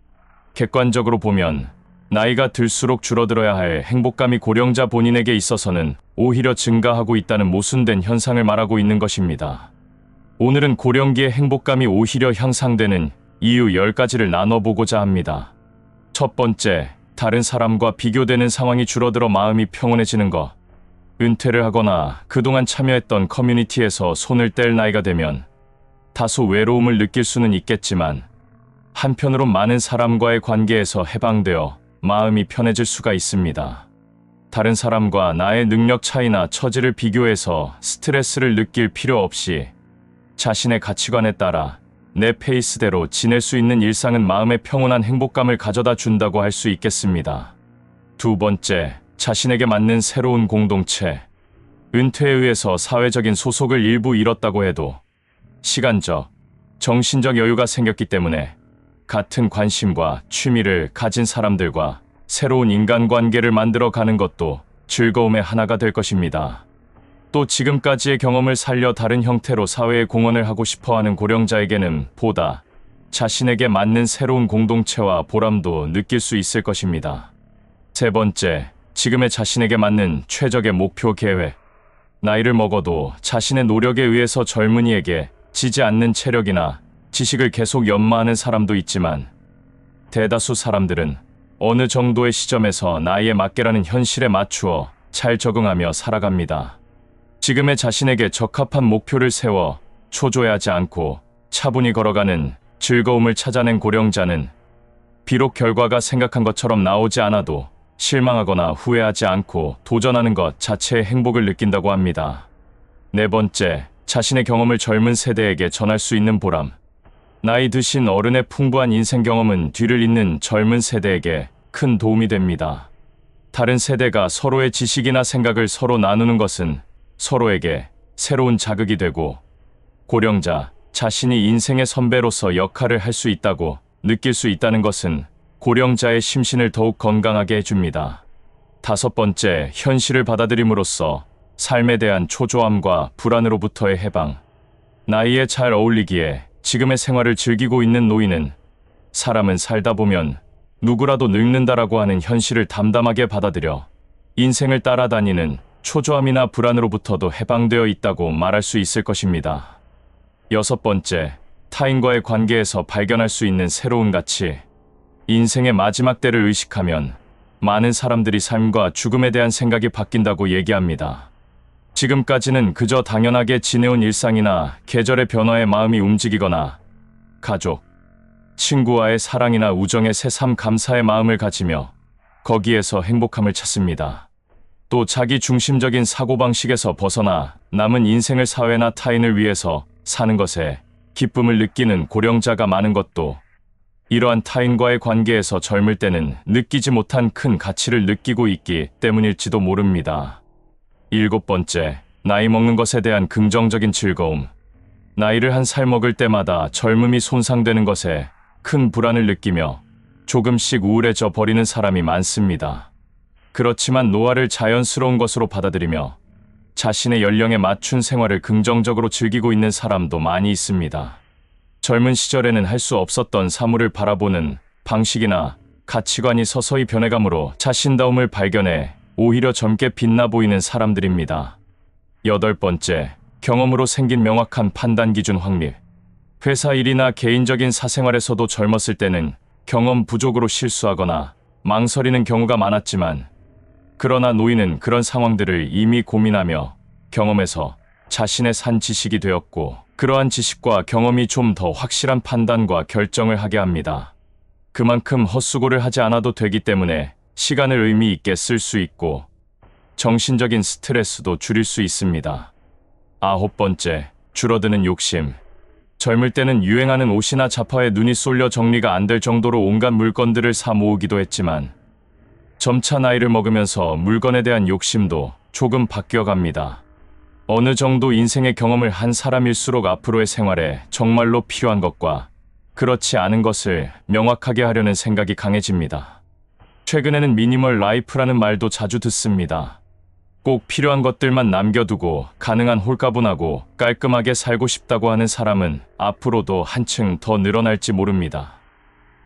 객관적으로 보면 나이가 들수록 줄어들어야 할 행복감이 고령자 본인에게 있어서는 오히려 증가하고 있다는 모순된 현상을 말하고 있는 것입니다. 오늘은 고령기의 행복감이 오히려 향상되는 이유 10가지를 나눠보고자 합니다. 첫 번째, 다른 사람과 비교되는 상황이 줄어들어 마음이 평온해지는 것. 은퇴를 하거나 그동안 참여했던 커뮤니티에서 손을 뗄 나이가 되면 다소 외로움을 느낄 수는 있겠지만 한편으로 많은 사람과의 관계에서 해방되어 마음이 편해질 수가 있습니다. 다른 사람과 나의 능력 차이나 처지를 비교해서 스트레스를 느낄 필요 없이 자신의 가치관에 따라 내 페이스대로 지낼 수 있는 일상은 마음의 평온한 행복감을 가져다 준다고 할 수 있겠습니다. 두 번째, 자신에게 맞는 새로운 공동체. 은퇴에 의해서 사회적인 소속을 일부 잃었다고 해도 시간적, 정신적 여유가 생겼기 때문에 같은 관심과 취미를 가진 사람들과 새로운 인간관계를 만들어 가는 것도 즐거움의 하나가 될 것입니다. 또 지금까지의 경험을 살려 다른 형태로 사회에 공헌을 하고 싶어하는 고령자에게는 보다 자신에게 맞는 새로운 공동체와 보람도 느낄 수 있을 것입니다. 세 번째, 지금의 자신에게 맞는 최적의 목표 계획. 나이를 먹어도 자신의 노력에 의해서 젊은이에게 지지 않는 체력이나 지식을 계속 연마하는 사람도 있지만 대다수 사람들은 어느 정도의 시점에서 나이에 맞게라는 현실에 맞추어 잘 적응하며 살아갑니다. 지금의 자신에게 적합한 목표를 세워 초조해하지 않고 차분히 걸어가는 즐거움을 찾아낸 고령자는 비록 결과가 생각한 것처럼 나오지 않아도 실망하거나 후회하지 않고 도전하는 것 자체의 행복을 느낀다고 합니다. 네 번째, 자신의 경험을 젊은 세대에게 전할 수 있는 보람. 나이 드신 어른의 풍부한 인생 경험은 뒤를 잇는 젊은 세대에게 큰 도움이 됩니다. 다른 세대가 서로의 지식이나 생각을 서로 나누는 것은 서로에게 새로운 자극이 되고 고령자 자신이 인생의 선배로서 역할을 할 수 있다고 느낄 수 있다는 것은 고령자의 심신을 더욱 건강하게 해줍니다. 다섯 번째, 현실을 받아들임으로써 삶에 대한 초조함과 불안으로부터의 해방. 나이에 잘 어울리기에 지금의 생활을 즐기고 있는 노인은 사람은 살다 보면 누구라도 늙는다라고 하는 현실을 담담하게 받아들여 인생을 따라다니는 초조함이나 불안으로부터도 해방되어 있다고 말할 수 있을 것입니다. 여섯 번째, 타인과의 관계에서 발견할 수 있는 새로운 가치. 인생의 마지막 때를 의식하면 많은 사람들이 삶과 죽음에 대한 생각이 바뀐다고 얘기합니다. 지금까지는 그저 당연하게 지내온 일상이나 계절의 변화에 마음이 움직이거나 가족, 친구와의 사랑이나 우정의 새삼 감사의 마음을 가지며 거기에서 행복함을 찾습니다. 또 자기 중심적인 사고방식에서 벗어나 남은 인생을 사회나 타인을 위해서 사는 것에 기쁨을 느끼는 고령자가 많은 것도 이러한 타인과의 관계에서 젊을 때는 느끼지 못한 큰 가치를 느끼고 있기 때문일지도 모릅니다. 7번째, 나이 먹는 것에 대한 긍정적인 즐거움. 나이를 한 살 먹을 때마다 젊음이 손상되는 것에 큰 불안을 느끼며 조금씩 우울해져 버리는 사람이 많습니다. 그렇지만 노화를 자연스러운 것으로 받아들이며 자신의 연령에 맞춘 생활을 긍정적으로 즐기고 있는 사람도 많이 있습니다. 젊은 시절에는 할 수 없었던 사물을 바라보는 방식이나 가치관이 서서히 변해감으로 자신다움을 발견해 오히려 젊게 빛나 보이는 사람들입니다. 8번째, 경험으로 생긴 명확한 판단 기준 확립. 회사 일이나 개인적인 사생활에서도 젊었을 때는 경험 부족으로 실수하거나 망설이는 경우가 많았지만, 그러나 노인은 그런 상황들을 이미 고민하며 경험에서 자신의 산 지식이 되었고, 그러한 지식과 경험이 좀 더 확실한 판단과 결정을 하게 합니다. 그만큼 헛수고를 하지 않아도 되기 때문에 시간을 의미 있게 쓸 수 있고 정신적인 스트레스도 줄일 수 있습니다. 9번째, 줄어드는 욕심. 젊을 때는 유행하는 옷이나 잡화에 눈이 쏠려 정리가 안 될 정도로 온갖 물건들을 사 모으기도 했지만, 점차 나이를 먹으면서 물건에 대한 욕심도 조금 바뀌어갑니다. 어느 정도 인생의 경험을 한 사람일수록 앞으로의 생활에 정말로 필요한 것과 그렇지 않은 것을 명확하게 하려는 생각이 강해집니다. 최근에는 미니멀 라이프라는 말도 자주 듣습니다. 꼭 필요한 것들만 남겨두고 가능한 홀가분하고 깔끔하게 살고 싶다고 하는 사람은 앞으로도 한층 더 늘어날지 모릅니다.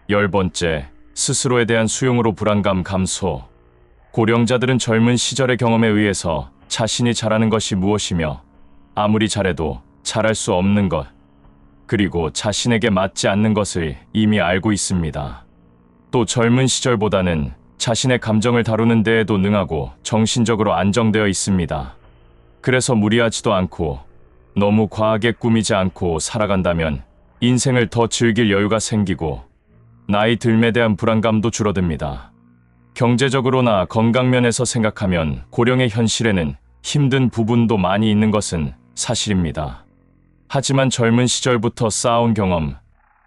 10번째, 스스로에 대한 수용으로 불안감 감소. 고령자들은 젊은 시절의 경험에 의해서 자신이 잘하는 것이 무엇이며 아무리 잘해도 잘할 수 없는 것, 그리고 자신에게 맞지 않는 것을 이미 알고 있습니다. 또 젊은 시절보다는 자신의 감정을 다루는 데에도 능하고 정신적으로 안정되어 있습니다. 그래서 무리하지도 않고 너무 과하게 꾸미지 않고 살아간다면 인생을 더 즐길 여유가 생기고 나이 들음에 대한 불안감도 줄어듭니다. 경제적으로나 건강면에서 생각하면 고령의 현실에는 힘든 부분도 많이 있는 것은 사실입니다. 하지만 젊은 시절부터 쌓아온 경험,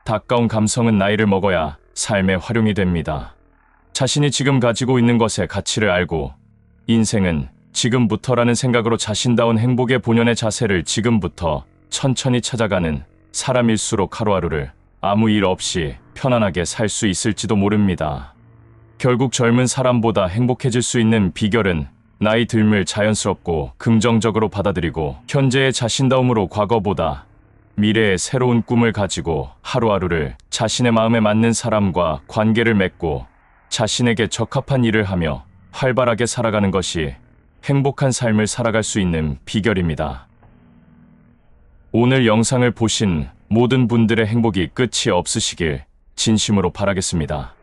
다가온 감성은 나이를 먹어야 삶의 활용이 됩니다. 자신이 지금 가지고 있는 것의 가치를 알고 인생은 지금부터라는 생각으로 자신다운 행복의 본연의 자세를 지금부터 천천히 찾아가는 사람일수록 하루하루를 아무 일 없이 편안하게 살 수 있을지도 모릅니다. 결국 젊은 사람보다 행복해질 수 있는 비결은 나이 듦을 자연스럽고 긍정적으로 받아들이고 현재의 자신다움으로 과거보다 미래의 새로운 꿈을 가지고 하루하루를 자신의 마음에 맞는 사람과 관계를 맺고 자신에게 적합한 일을 하며 활발하게 살아가는 것이 행복한 삶을 살아갈 수 있는 비결입니다. 오늘 영상을 보신 모든 분들의 행복이 끝이 없으시길 진심으로 바라겠습니다.